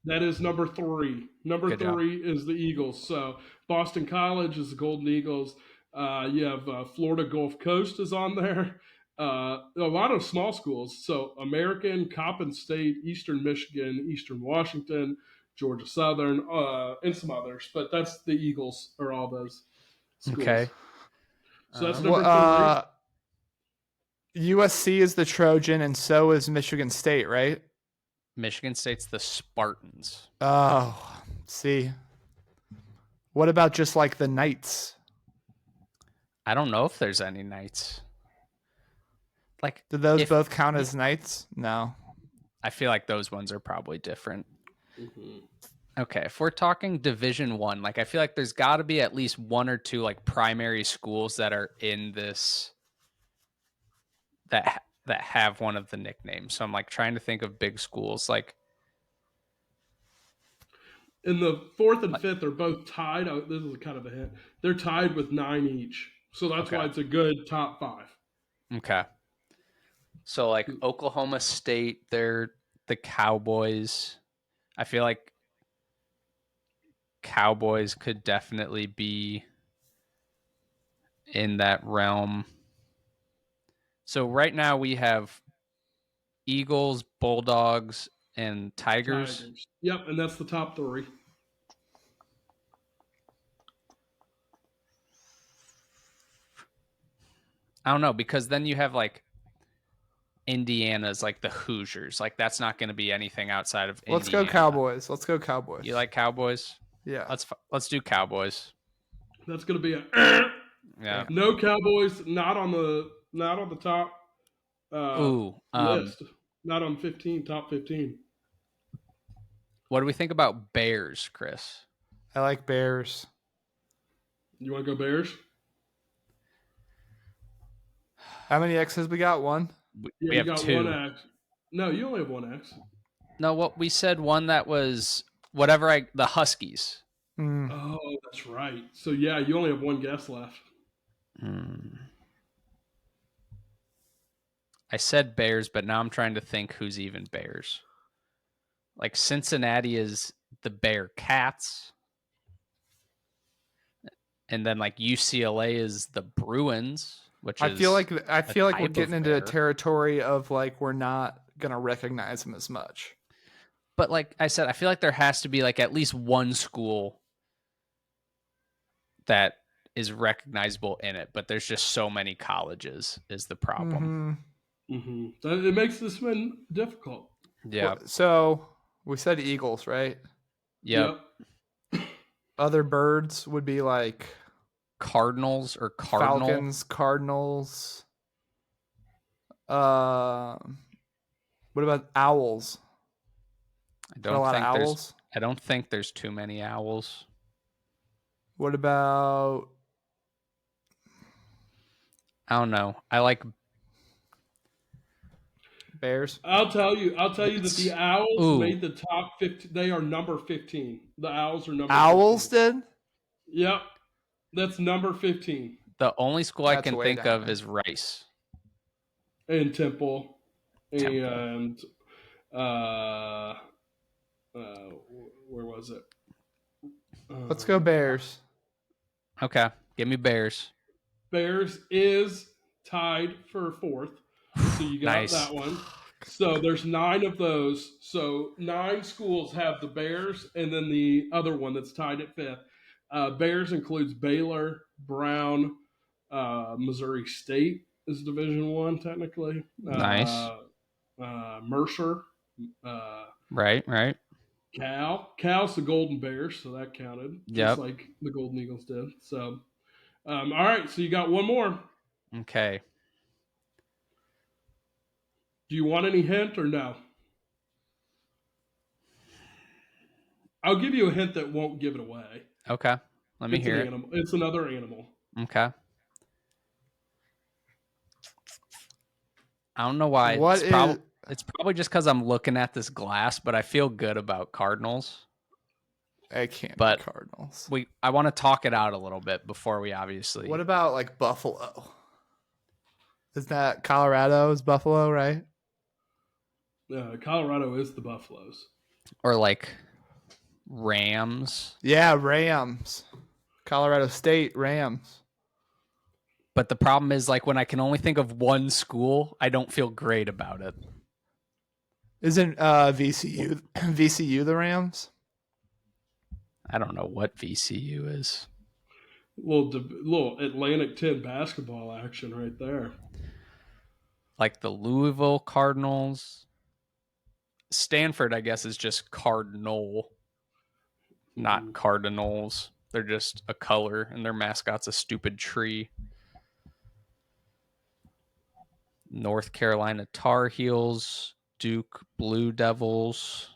That is number three. Number Good job. three is the Eagles. So Boston College is the Golden Eagles. You have Florida Gulf Coast is on there. A lot of small schools. So American, Coppin State, Eastern Michigan, Eastern Washington, Georgia Southern, and some others. But that's the Eagles are all those schools. Okay. So that's Well, number three. USC is the Trojan, and so is Michigan State, right? Michigan State's the Spartans. Oh, see. What about just like the Knights? I don't know if there's any Knights. Like Do those if both count as Knights? No. I feel like those ones are probably different. Mm-hmm. Okay, if we're talking Division 1, like I feel like there's got to be at least one or two like primary schools that are in this that have one of the nicknames. So I'm like trying to think of big schools And the fourth and like fifth are both tied. Oh, this is kind of a hint. They're tied with 9 each. So that's okay. why it's a good top five. Okay. So like Oklahoma State, they're the Cowboys. I feel like Cowboys could definitely be in that realm. So right now we have Eagles, Bulldogs, and Tigers. Tigers. Yep, and that's the top three. I don't know because then you have like Indiana's like the Hoosiers. Like that's not going to be anything outside of Let's go Indiana. Cowboys. Let's go You Cowboys. like Cowboys? Yeah. Let's do Cowboys. That's going to be a Yeah. no Cowboys. Not on the top uh, Ooh. list. Not on 15. Top 15. What do we think about Bears, Chris? I like Bears. You want to go Bears? How many X's we got? One? Yeah, We you have got one two. X. No, you only have one X. No, what we said one that was whatever I the Huskies. Hmm. Oh, that's right. So yeah, you only have one guess left. Hmm. I said Bears, but now I'm trying to think who's even Bears. Like Cincinnati is the Bear Cats, and then like UCLA is the Bruins, which I feel is like I a feel like we're type getting of into a bear. territory of like we're not gonna recognize them as much. But like I said, I feel like there has to be like at least one school that is recognizable in it, but there's just so many colleges is the problem. Mm-hmm. It makes this one difficult. Yeah. So we said Eagles, right? Yep. Yep. Other birds would be like Cardinals or Cardinal. Falcons, Cardinals. Uh, what about owls? I Got a don't lot of think there's owls. I don't think there's too many owls. What about I don't know. I like bears? I'll tell you that the it's Owls ooh, made the top 15. They are number 15. The Owls are number Owls 15. did? Yep. That's number 15. the only school I That's can way think down of there. is Rice And Temple. Temple. And uh, where was it? Let's go Um, Bears. Okay. Give me Bears. Bears is tied for fourth. So you got Nice. that one. So there's 9 of those. So 9 schools have the Bears, and then the other one that's tied at fifth. Bears includes Baylor, Brown, Missouri State is Division One technically. Nice. Mercer, uh, Right. Cal's the Golden Bears, so that counted, just Yep. like the Golden Eagles did. So, all right, so you got one more. Okay. Do you want any hint or no? I'll give you a hint that won't give it away. Okay. Let me It's an hear it. animal. It's another animal. Okay. I don't know why. What is? It's probably just because I'm looking at this glass, but I feel good about Cardinals. It can't But be Cardinals. I want to talk it out a little bit before we obviously. What about like Buffalo? Is that Colorado? Is Buffalo right? Colorado is the Buffaloes. Or like Rams. Yeah, Rams. Colorado State Rams. But the problem is, like, when I can only think of one school, I don't feel great about it. Isn't VCU the Rams? I don't know what VCU is. Little Atlantic 10 basketball action right there. Like the Louisville Cardinals. Stanford, I guess, is just Cardinal, not Cardinals. They're just a color, and their mascot's a stupid tree. North Carolina Tar Heels, Duke Blue Devils.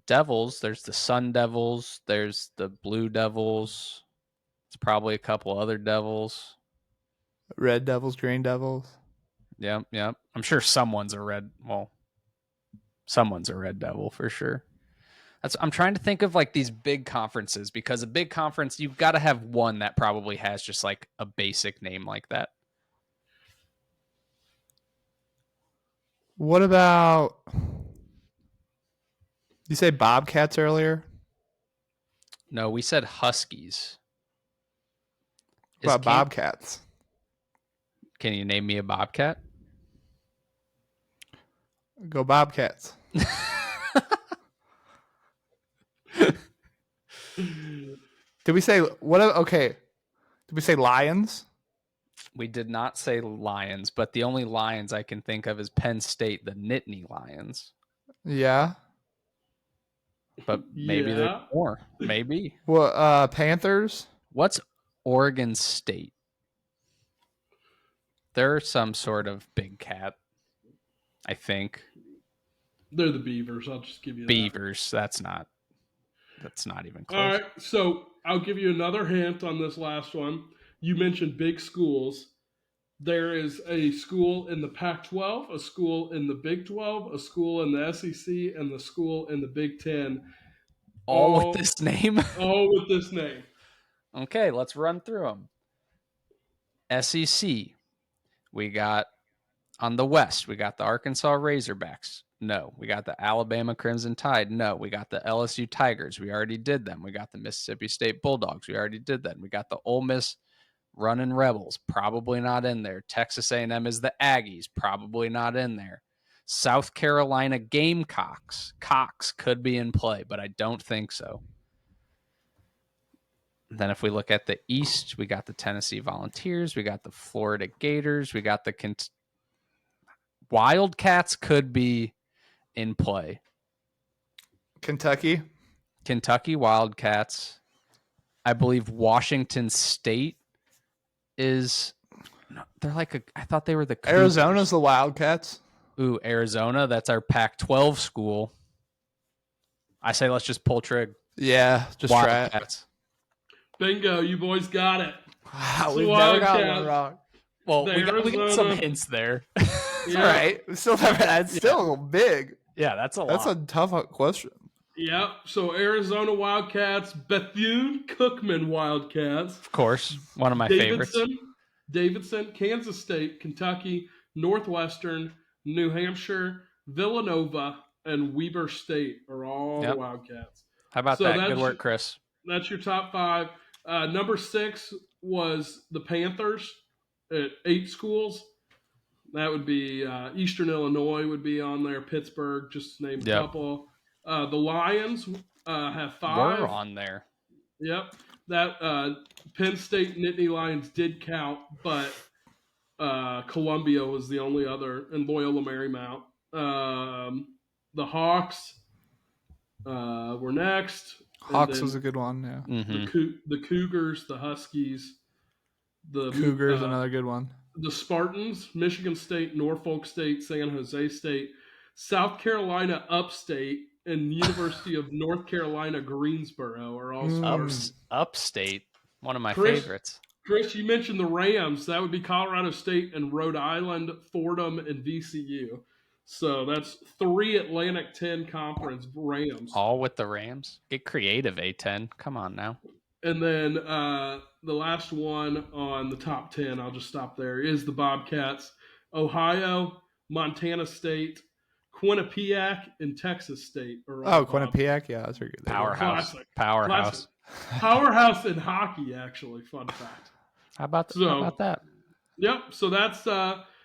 Devils, there's the Sun Devils, there's the Blue Devils. It's probably a couple other Devils. Red Devils, Green Devils. Yep. I'm sure someone's a red. Well, someone's a red devil for sure. I'm trying to think of like these big conferences, because a big conference, you've got to have one that probably has just like a basic name like that. What about? You say Bobcats earlier? No, we said Huskies. What about Bobcats? Can you name me a Bobcat? Go Bobcats. Did we say what? Okay. Did we say Lions? We did not say Lions, but the only Lions I can think of is Penn State, the Nittany Lions. Yeah. But maybe there's more. Maybe. Well, Panthers. What's Oregon State? They're some sort of big cat, I think. They're the Beavers. I'll just give you Beavers. That's not even close. All right, so I'll give you another hint on this last one. You mentioned big schools. There is a school in the Pac-12, a school in the Big 12, a school in the SEC, and the school in the Big 10. All with this name? All with this name. Okay, let's run through them. SEC. We got on the West, we got the Arkansas Razorbacks. No. We got the Alabama Crimson Tide. No. We got the LSU Tigers. We already did them. We got the Mississippi State Bulldogs. We already did that. We got the Ole Miss Running Rebels. Probably not in there. Texas A&M is the Aggies. Probably not in there. South Carolina Gamecocks. Cox could be in play, but I don't think so. Then if we look at the East, we got the Tennessee Volunteers. We got the Florida Gators. We got the Wildcats could be in play. Kentucky Wildcats. I believe Washington State is. No, they're like I thought they were the Cougars. Arizona's the Wildcats. Ooh, Arizona. That's our Pac-12 school. I say let's just pull trig. Yeah, just Wildcats. try it. Bingo, you boys got it. Wow, we've never got one wrong. Well, we got some hints there. Yeah. All right. That's still big. Yeah, that's a lot. That's a tough question. Yep. So Arizona Wildcats, Bethune-Cookman Wildcats. Of course. One of my favorites. Davidson, Kansas State, Kentucky, Northwestern, New Hampshire, Villanova, and Weber State are all the Wildcats. How about that? Good work, Chris. That's your top 5. Number 6 was the Panthers at 8 schools. That would be Eastern Illinois would be on there. Pittsburgh, just to name a couple. The Lions have 5. We're on there. Yep. that Penn State Nittany Lions did count, but Columbia was the only other, and Loyola Marymount. The Hawks were next, and Hawks was then a good one. Yeah. the Cougars, the Huskies, Cougars, another good one. the Spartans, Michigan State, Norfolk State, San Jose State, South Carolina Upstate, and University of North Carolina Greensboro are all Spartans. Upstate, one of my Chris, favorites. Chris, you mentioned the Rams. That would be Colorado State and Rhode Island, Fordham, and VCU. So that's 3 Atlantic 10 Conference Rams. All with the Rams. Get creative, A10. Come on now. And then the last one on the top 10, I'll just stop there, is the Bobcats. Ohio, Montana State, Quinnipiac, and Texas State are all Quinnipiac? Yeah, that's very good. Powerhouse. Classic. Powerhouse. Classic. Powerhouse in hockey, actually. Fun fact. How about that? Yep. So that's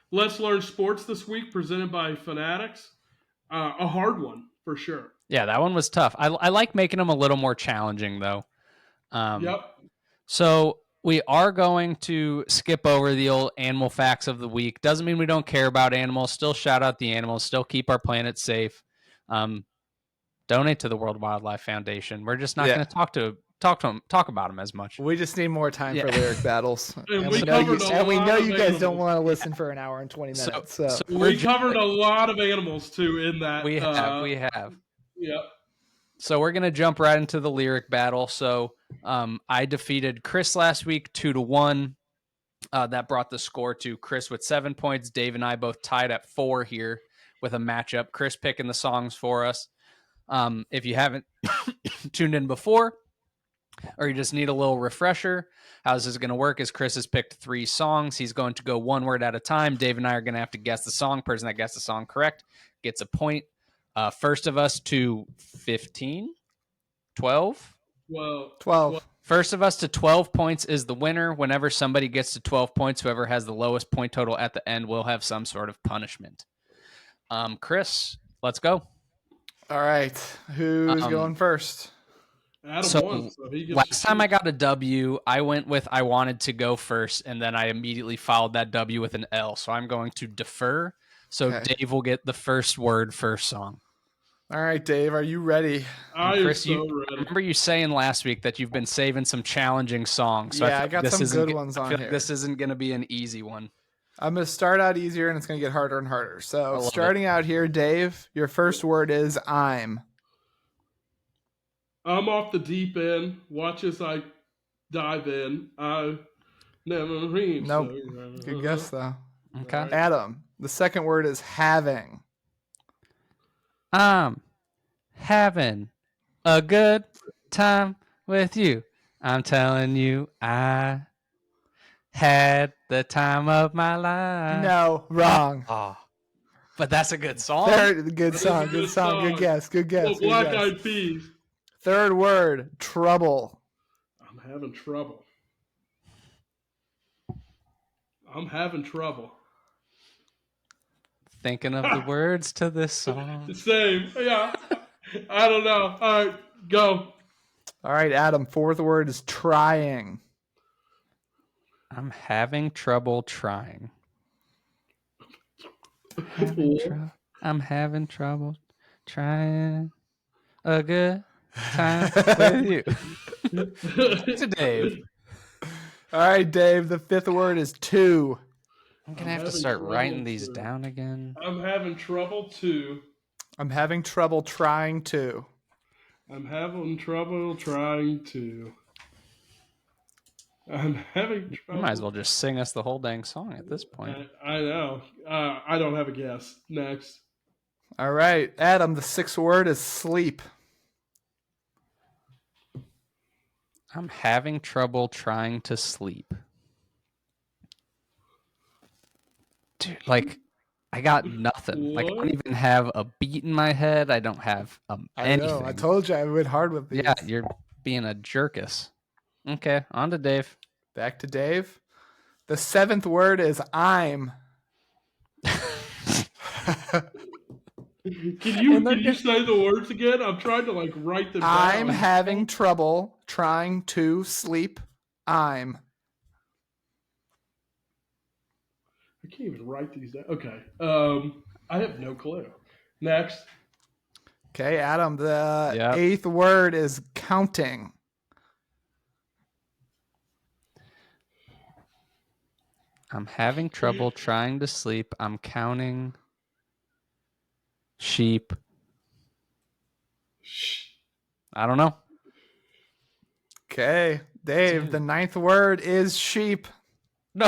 Let's Learn Sports this week, presented by Fanatics. A hard one, for sure. Yeah, that one was tough. I like making them a little more challenging, though. Yep. So we are going to skip over the old animal facts of the week. Doesn't mean we don't care about animals. Still shout out the animals. Still keep our planet safe. Donate to the World Wildlife Foundation. We're just not going to talk about them as much. We just need more time for lyric battles. And we know you guys don't want to listen for an hour and 20 minutes. So we covered a lot of animals too in that. We have. Yep. So we're gonna jump right into the lyric battle. So I defeated Chris last week 2-1. That brought the score to Chris with 7 points. Dave and I both tied at 4 here with a matchup. Chris picking the songs for us. If you haven't tuned in before, or you just need a little refresher, how this is going to work is Chris has picked 3 songs. He's going to go one word at a time. Dave and I are going to have to guess the song. Person that gets the song correct gets a point. First of us to 15, 12? 12. First of us to 12 points is the winner. Whenever somebody gets to 12 points, whoever has the lowest point total at the end will have some sort of punishment. Chris, let's go. All right. Who's going first? So last time I got a W, I went with I wanted to go first, and then I immediately followed that W with an L. So I'm going to defer. So okay. Dave will get the first word, first song. All right, Dave, are you ready? Chris, ready. Remember you saying last week that you've been saving some challenging songs. So yeah, I got some good ones on here. Like this isn't going to be an easy one. I'm going to start out easier, and it's going to get harder and harder. So starting out here, Dave, your first word is I'm. I'm off the deep end. Watch as I dive in. I never read. Nope. Good guess, though. Okay. Right. Adam, the second word is having. I'm having a good time with you. I'm telling you, I had the time of my life. No, wrong. Oh, but that's a good song. Good song. Good guess. Well, Black Eyed Peas. Third word, trouble. I'm having trouble. I'm having trouble. Thinking of the words to this song. Same. Yeah. I don't know. All right, go. All right, Adam. Fourth word is trying. I'm having trouble trying. I'm having trouble trying a good time with you. To Dave. All right, Dave. The fifth word is two. I'm going to have to start writing these down again. I'm having trouble too. I'm having trouble trying to. I'm having trouble trying to. I'm having trouble. You might as well just sing us the whole dang song at this point. I know. I don't have a guess. Next. All right, Adam, the sixth word is sleep. I'm having trouble trying to sleep. Dude, like, I got nothing. Like, I don't even have a beat in my head. I don't have anything. I know. I told you I went hard with these. Yeah, you're being a jerkus. Okay, on to Dave. Back to Dave. The seventh word is I'm. Can you say the words again? I'm trying to write them down. I'm having trouble trying to sleep. I'm. I can't even write these down. Okay. I have no clue. Next. Okay, Adam, the Yep. 8th word is counting. I'm having trouble trying to sleep. I'm counting sheep. I don't know. Okay, Dave, Dude. the 9th word is sheep. No.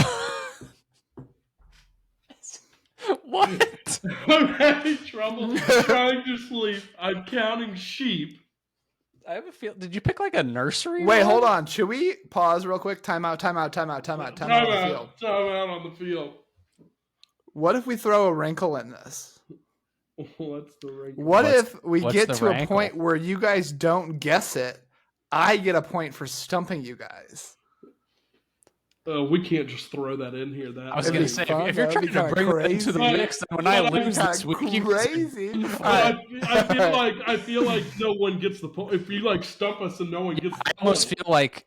What? I'm having trouble trying to sleep. I'm counting sheep. I have a feel. Did you pick like a nursery? Wait, rhyme? hold on. Should we pause real quick? Time out on the field. Time out on the field. What if we throw a wrinkle in this? What's the wrinkle? What if we what's get the to a rankle? point where you guys don't guess it? I get a point for stumping you guys. We can't just throw that in here. I was going to say, fun. if you're That'd trying be to kinda bring that into the crazy. mix, then when I That'd be lose this week, you guys are Crazy. done for All it. right. I feel like no one gets the point. If you like stump us and no one gets the I almost point. feel like.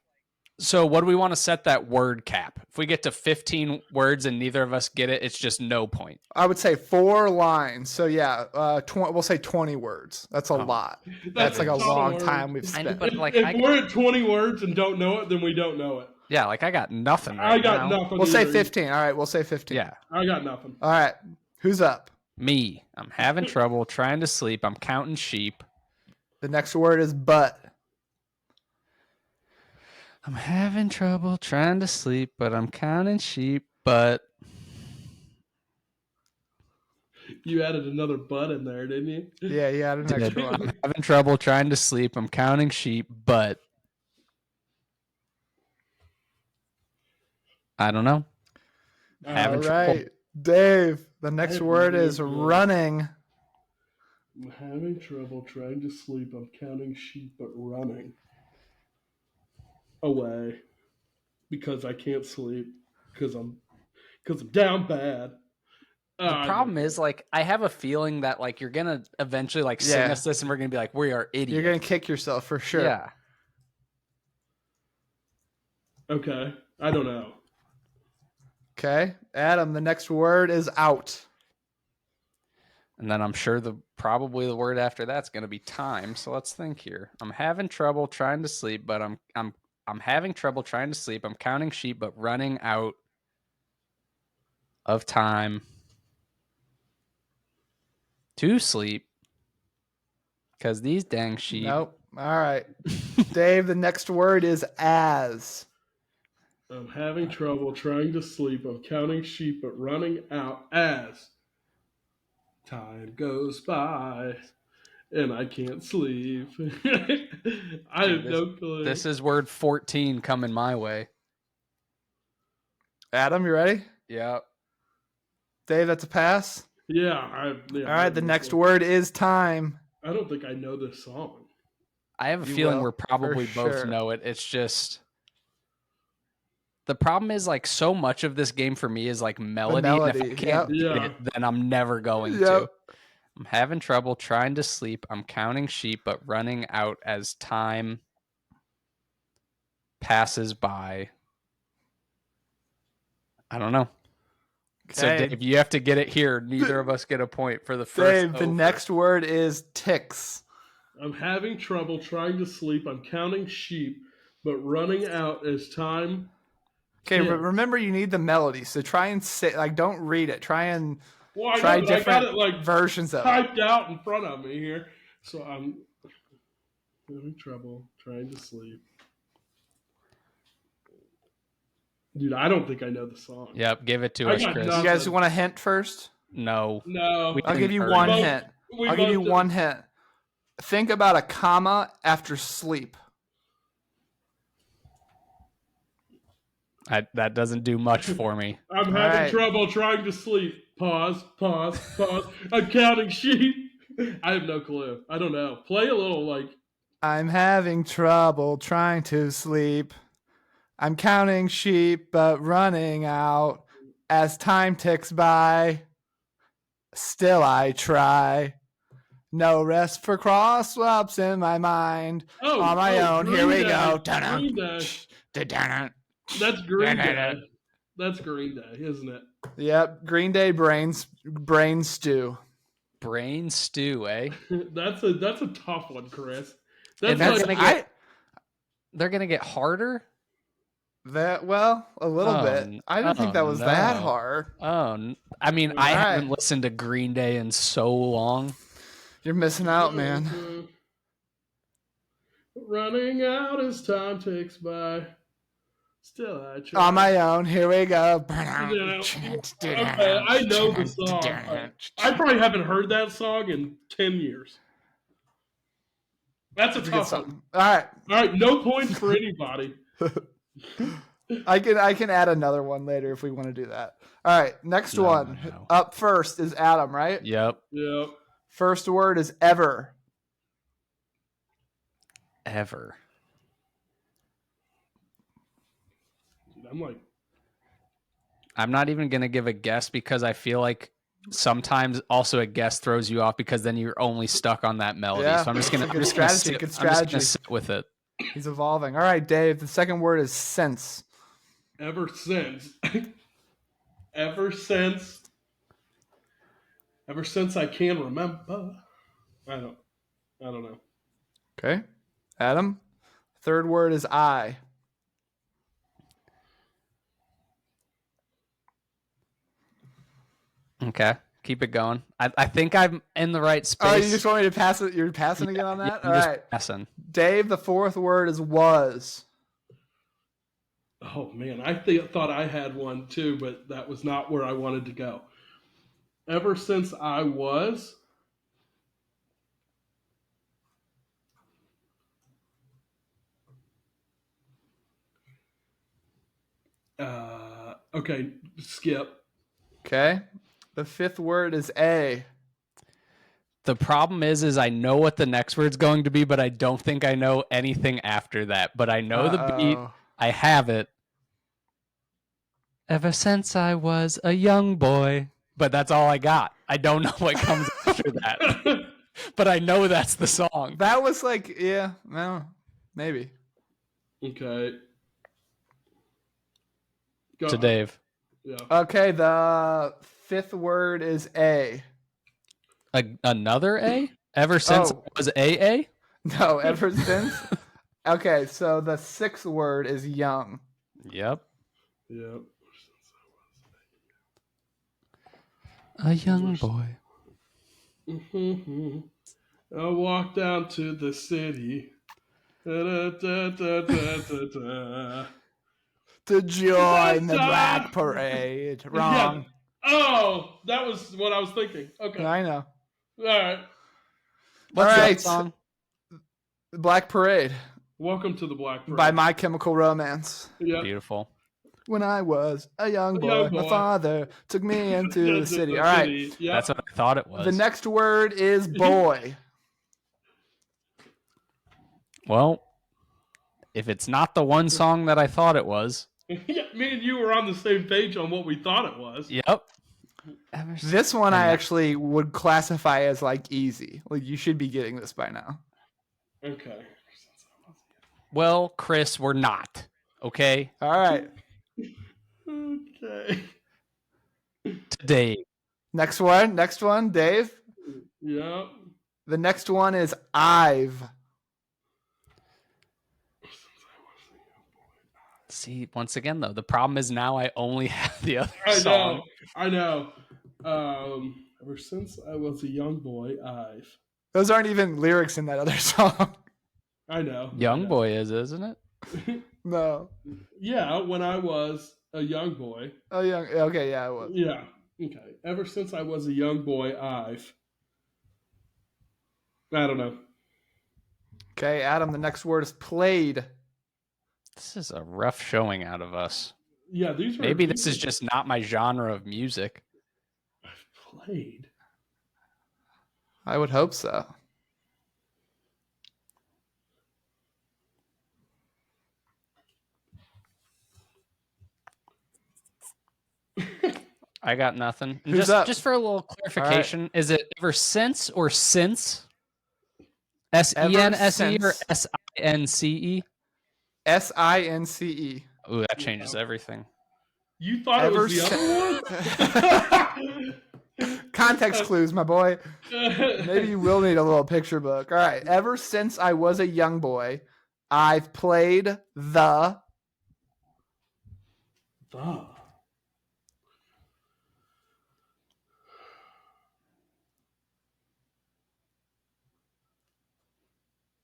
So, what do we want to set that word cap? If we get to 15 words and neither of us get it, it's just no point. I would say 4 lines. So yeah, we'll say 20 words. That's a lot. That's like a ton of long words. time we've spent. But like, if we're at 20 words and don't know it, then we don't know it. yeah, like I got nothing right I got now. nothing. We'll say either. 15. All right, we'll say 15. Yeah, I got nothing. All right. Who's up? me. I'm having trouble trying to sleep. I'm counting sheep. The next word is but. I'm having trouble trying to sleep, but I'm counting sheep. But You added another butt in there, didn't you? Yeah, you had an extra I'm one. having trouble trying to sleep. I'm counting sheep, but I don't know. All Having right. Dave, the next have word no is clue. running. I'm having trouble trying to sleep. I'm counting sheep, but running away because I can't sleep because I'm down bad. The problem is, like, I have a feeling that, like, you're gonna eventually, like, sing Yeah. us this, and we're gonna be like, we are idiots. You're going to kick yourself for sure. Yeah. Okay, I don't know. Okay. Adam, the next word is out. And then I'm sure probably the word after that's gonna be time. So let's think here. I'm having trouble trying to sleep, but I'm having trouble trying to sleep. I'm counting sheep, but running out of time to sleep because these dang sheep. Nope. All right. Dave, the next word is as. I'm having trouble trying to sleep. I'm counting sheep, but running out as time goes by and I can't sleep. I have no clue. This is word 14 coming my way. Adam, you ready? Yep. Dave, that's a pass. Yeah. All right. The next word is time. I don't think I know this song. I have a You feeling will, we're probably for both sure. know it. It's just the problem is, like, so much of this game for me is like melody. And if I melody, can't get yep. it, then I'm never going to. I'm having trouble trying to sleep. I'm counting sheep, but running out as time passes by. I don't know. So, Okay. Dave, you have to get it here. Neither of us get a point for the first. Dave, the next word is ticks. I'm having trouble trying to sleep. I'm counting sheep, but running out as time. Okay, Yeah. remember you need the melody. So try and say, like, don't read it. Try and Well, I try know, but different I got it like versions of it. typed out in front of me here. So I'm having trouble trying to sleep. Dude, I don't think I know the song. Yep, give it to I us, got Chris. nothing. You guys want a hint first? No. No. I'll give you Hurry. one Both- hint. we I'll give you both- one hint. Think about a comma after sleep. That doesn't do much for me. I'm All having right. trouble trying to sleep. Pause. I'm counting sheep. I have no clue. I don't know. Play a little like. I'm having trouble trying to sleep. I'm counting sheep, but running out as time ticks by. Still I try. No rest for cross swaps in my mind. On my own, here Green we Day. go. Dun-dun, Green Day. dun-dun, That's Green Day. dun-dun. That's Green Day, isn't it? Yep, Green Day brain stew. Brain stew, eh? That's a tough one, Chris. And That's they're like gonna get they're gonna get harder. That well, a little bit. I didn't think that was that no. hard. I mean, I All haven't right, listened to Green Day in so long. you're missing out, man. Running out as time takes by. Still I try. On my own, here we go. Okay, I know the song. I probably haven't heard that song in 10 years. That's a It's a good tough one. song. All right, All right, no points for anybody. I can add another one later if we want to do that. All right, next one. No. Up first is Adam, right? Yep. Yep. First word is ever. Ever. I'm like, I'm not even gonna give a guess because I feel like sometimes also a guess throws you off because then you're only stuck on that melody. Yeah, So I'm just gonna good I'm just gonna strategy. sit, Good I'm just gonna strategy. sit with it. He's evolving. All right, Dave. The second word is since. ever since. ever since. Ever since I can remember. I don't know. Okay, Adam. Third word is I. Okay. Keep it going. I think I'm in the right space. Oh, you just want me to pass it? You're passing again on that? All right. Passing. Dave, the fourth word is was. Oh man, I thought I had one too, but that was not where I wanted to go. Ever since I was. Okay, skip. Okay. The fifth word is A. The problem is I know what the next word's going to be, but I don't think I know anything after that. But I know the beat. I have it. Ever since I was a young boy. But that's all I got. I don't know what comes after that. But I know that's the song. That was like, yeah, no, maybe. Okay. Go To Dave. Yeah. Okay, the fifth word is A. Another A? Ever since it was AA? No, ever since. Okay, so the sixth word is young. Yep. Yep. A young boy. I walked down to the city. To join the Black Parade. Wrong. Yeah. Oh, that was what I was thinking. Okay. I know. All right. What's All right. that song? Black Parade. Welcome to the Black Parade. By My Chemical Romance. Yep. Beautiful. When I was a young boy, my father took me into the city. All right. Yep. That's what I thought it was. The next word is boy. Well, if it's not the one song that I thought it was. Yeah, me and you were on the same page on what we thought it was. Yep. This one I actually would classify as like easy. Like you should be getting this by now. Okay. Well, Chris, we're not. Okay? All right. Okay. Today. Next one, Dave. Yep. The next one is I've. See, once again, though, the problem is now I only have the other song. I know. Ever since I was a young boy, I've. Those aren't even lyrics in that other song. I know. Young boy is, isn't it? No. Yeah, when I was a young boy. Oh, young. Okay, yeah, it was. Yeah. Okay. Ever since I was a young boy, I've. I don't know. Okay, Adam, the next word is played. This is a rough showing out of us. Yeah, these are. Maybe this is just not my genre of music. I've played. I would hope so. I got nothing. And Who's up? just for a little clarification, is it ever since or since? SENSE or Since. SINCE? SINCE. Ooh, that changes Wow. everything. You thought it Ever was the other one? Context clues, my boy. Maybe you will need a little picture book. All right. Ever since I was a young boy, I've played the. The.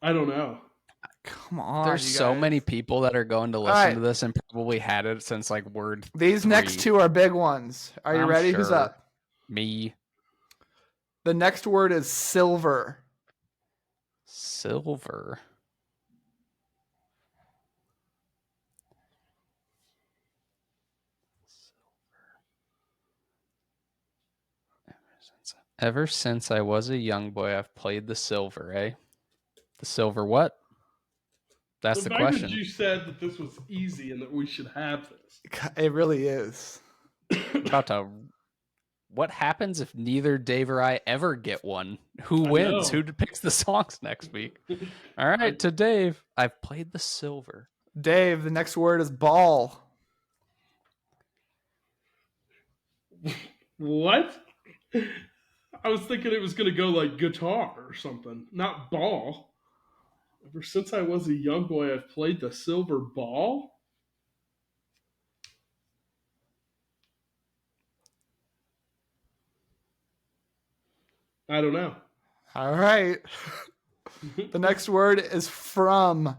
I don't know. Come on. There's you so guys. many people that are going to listen to this and probably had it since like word These 3. next two are big ones. Are you I'm ready? Who's sure. up? Me. The next word is silver. Silver. Ever since I was a young boy, I've played the silver, eh? The silver what? That's the fact that question. you said that this was easy and that we should have this. It really is. About to. What happens if neither Dave or I ever get one? Who wins? Who picks the songs next week? All right, to Dave. I've played the silver. Dave, the next word is ball. What? I was thinking it was going to go like guitar or something, not ball. Ever since I was a young boy, I've played the silver ball. I don't know. All right. The next word is from. How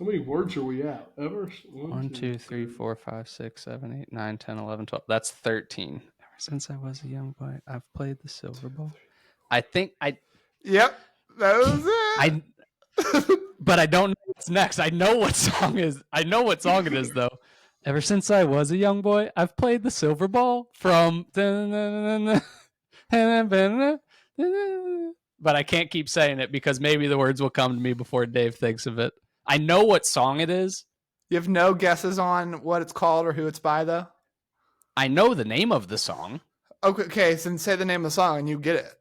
many words are we at? Ever? 1, 2, 3, 4, 5, 6, 7, 8, 9, 10, 11, 12. That's 13. Ever since I was a young boy, I've played the silver ball. I think I. Yep, that was it. But I don't know what's next. I know what song is. I know what song it is though. Ever since I was a young boy, I've played the silver ball from. But I can't keep saying it because maybe the words will come to me before Dave thinks of it. I know what song it is. You have no guesses on what it's called or who it's by, though? I know the name of the song. Okay, so then say the name of the song and you get it.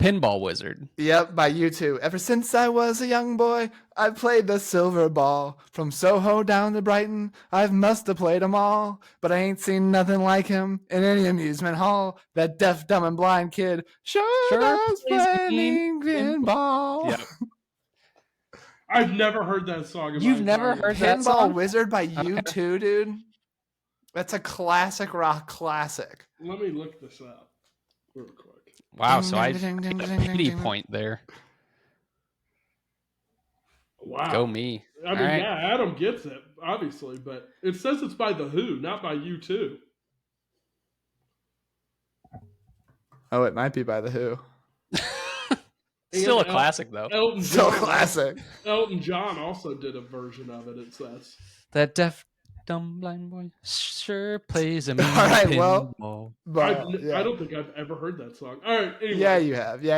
Pinball Wizard. Yep, by U2. Ever since I was a young boy, I've played the silver ball. From Soho down to Brighton, I must have played 'em all. But I ain't seen nothing like him in any amusement hall. That deaf, dumb, and blind kid sure does playing pinball. Yep. I've never heard that song. You've never heard that Pinball song? Wizard by U2, dude. That's a classic rock classic. Let me look this up real quick. Wow, so I get a pity point there. Wow. Go me. I mean, yeah, Adam gets it, obviously, but it says it's by The Who, not by U2. Oh, it might be by The Who. Still a classic, though. Still a classic. Elton John also did a version of it, it says. That deaf, dumb, blind boy sure plays a mean All right, pinball. I don't think I've ever heard that song. All right, anyway. Yeah,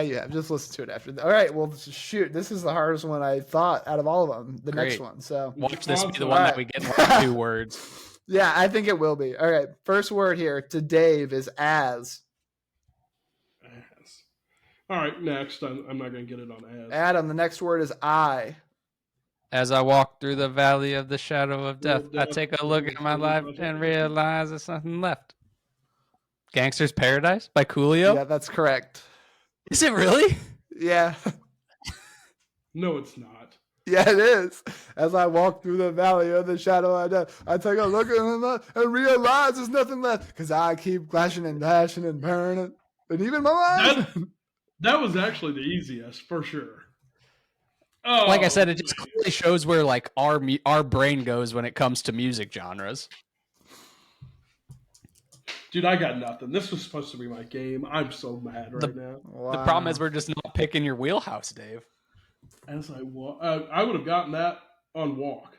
you have. Just listen to it after. All right, well, shoot. This is the hardest one I thought out of all of them. The next one. So watch this be the one that we get like 2 words. Yeah, I think it will be. All right, first word here to Dave is as. All right, next. I'm not going to get it on as. Adam, the next word is I. As I walk through the valley of the shadow of death, I take a look at my life and realize there's nothing left. Gangster's Paradise by Coolio? Yeah, that's correct. Is it really? Yeah. No, it's not. Yeah, it is. As I walk through the valley of the shadow of death, I take a look at my life and realize there's nothing left. Because I keep clashing and dashing and burning. And even my mind. That was actually the easiest, for sure. Oh, like I said, it just clearly shows where like our brain goes when it comes to music genres. Dude, I got nothing. This was supposed to be my game. I'm so mad right now. Wow. The problem is we're just not picking your wheelhouse, Dave. As I walk, I would have gotten that on walk.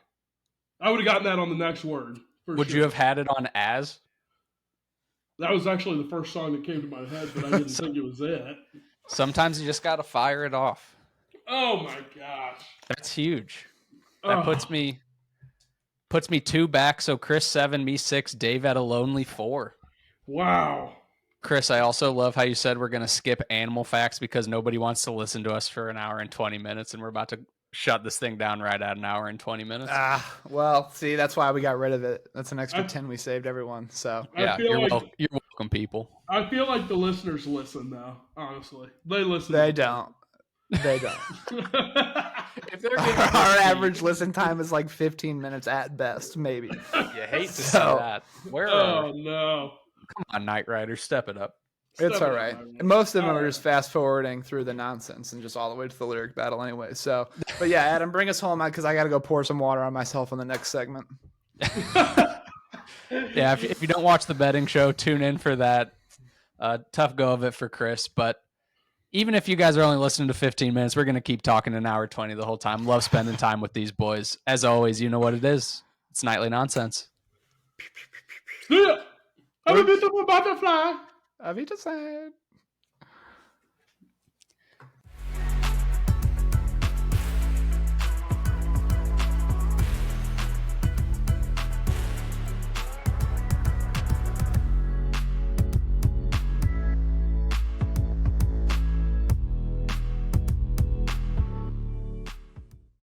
I would have gotten that on the next word. Would you have had it on as? That was actually the first song that came to my head, but I didn't think it was it. Sometimes you just got to fire it off. Oh my gosh. That's huge. That puts me Puts me 2 back, so Chris 7, me 6, Dave at a lonely 4. Wow. Chris, I also love how you said we're going to skip animal facts because nobody wants to listen to us for an hour and 20 minutes, and we're about to shut this thing down right at an hour and 20 minutes. Well, see, that's why we got rid of it. That's an extra I- 10 we saved everyone. So I feel you're like you're welcome, people. I feel like the listeners listen though. Honestly, they listen. they don't. They don't. If they're Our average listen time is like 15 minutes at best, maybe. You hate to see that. Where are? Oh no! Come on, Knight Rider, step it up. It's Step all it right. up, man. And most of them All are right. just fast forwarding through the nonsense and just all the way to the lyric battle anyway. So, but yeah, Adam, bring us home because I got to go pour some water on myself on the next segment. Yeah, if you don't watch the betting show, tune in for that. Tough go of it for Chris, but even if you guys are only listening to 15 minutes, we're going to keep talking an hour 20 the whole time. Love spending time with these boys. As always, you know what it is. It's nightly nonsense. See ya. Have a beautiful butterfly. Avita said.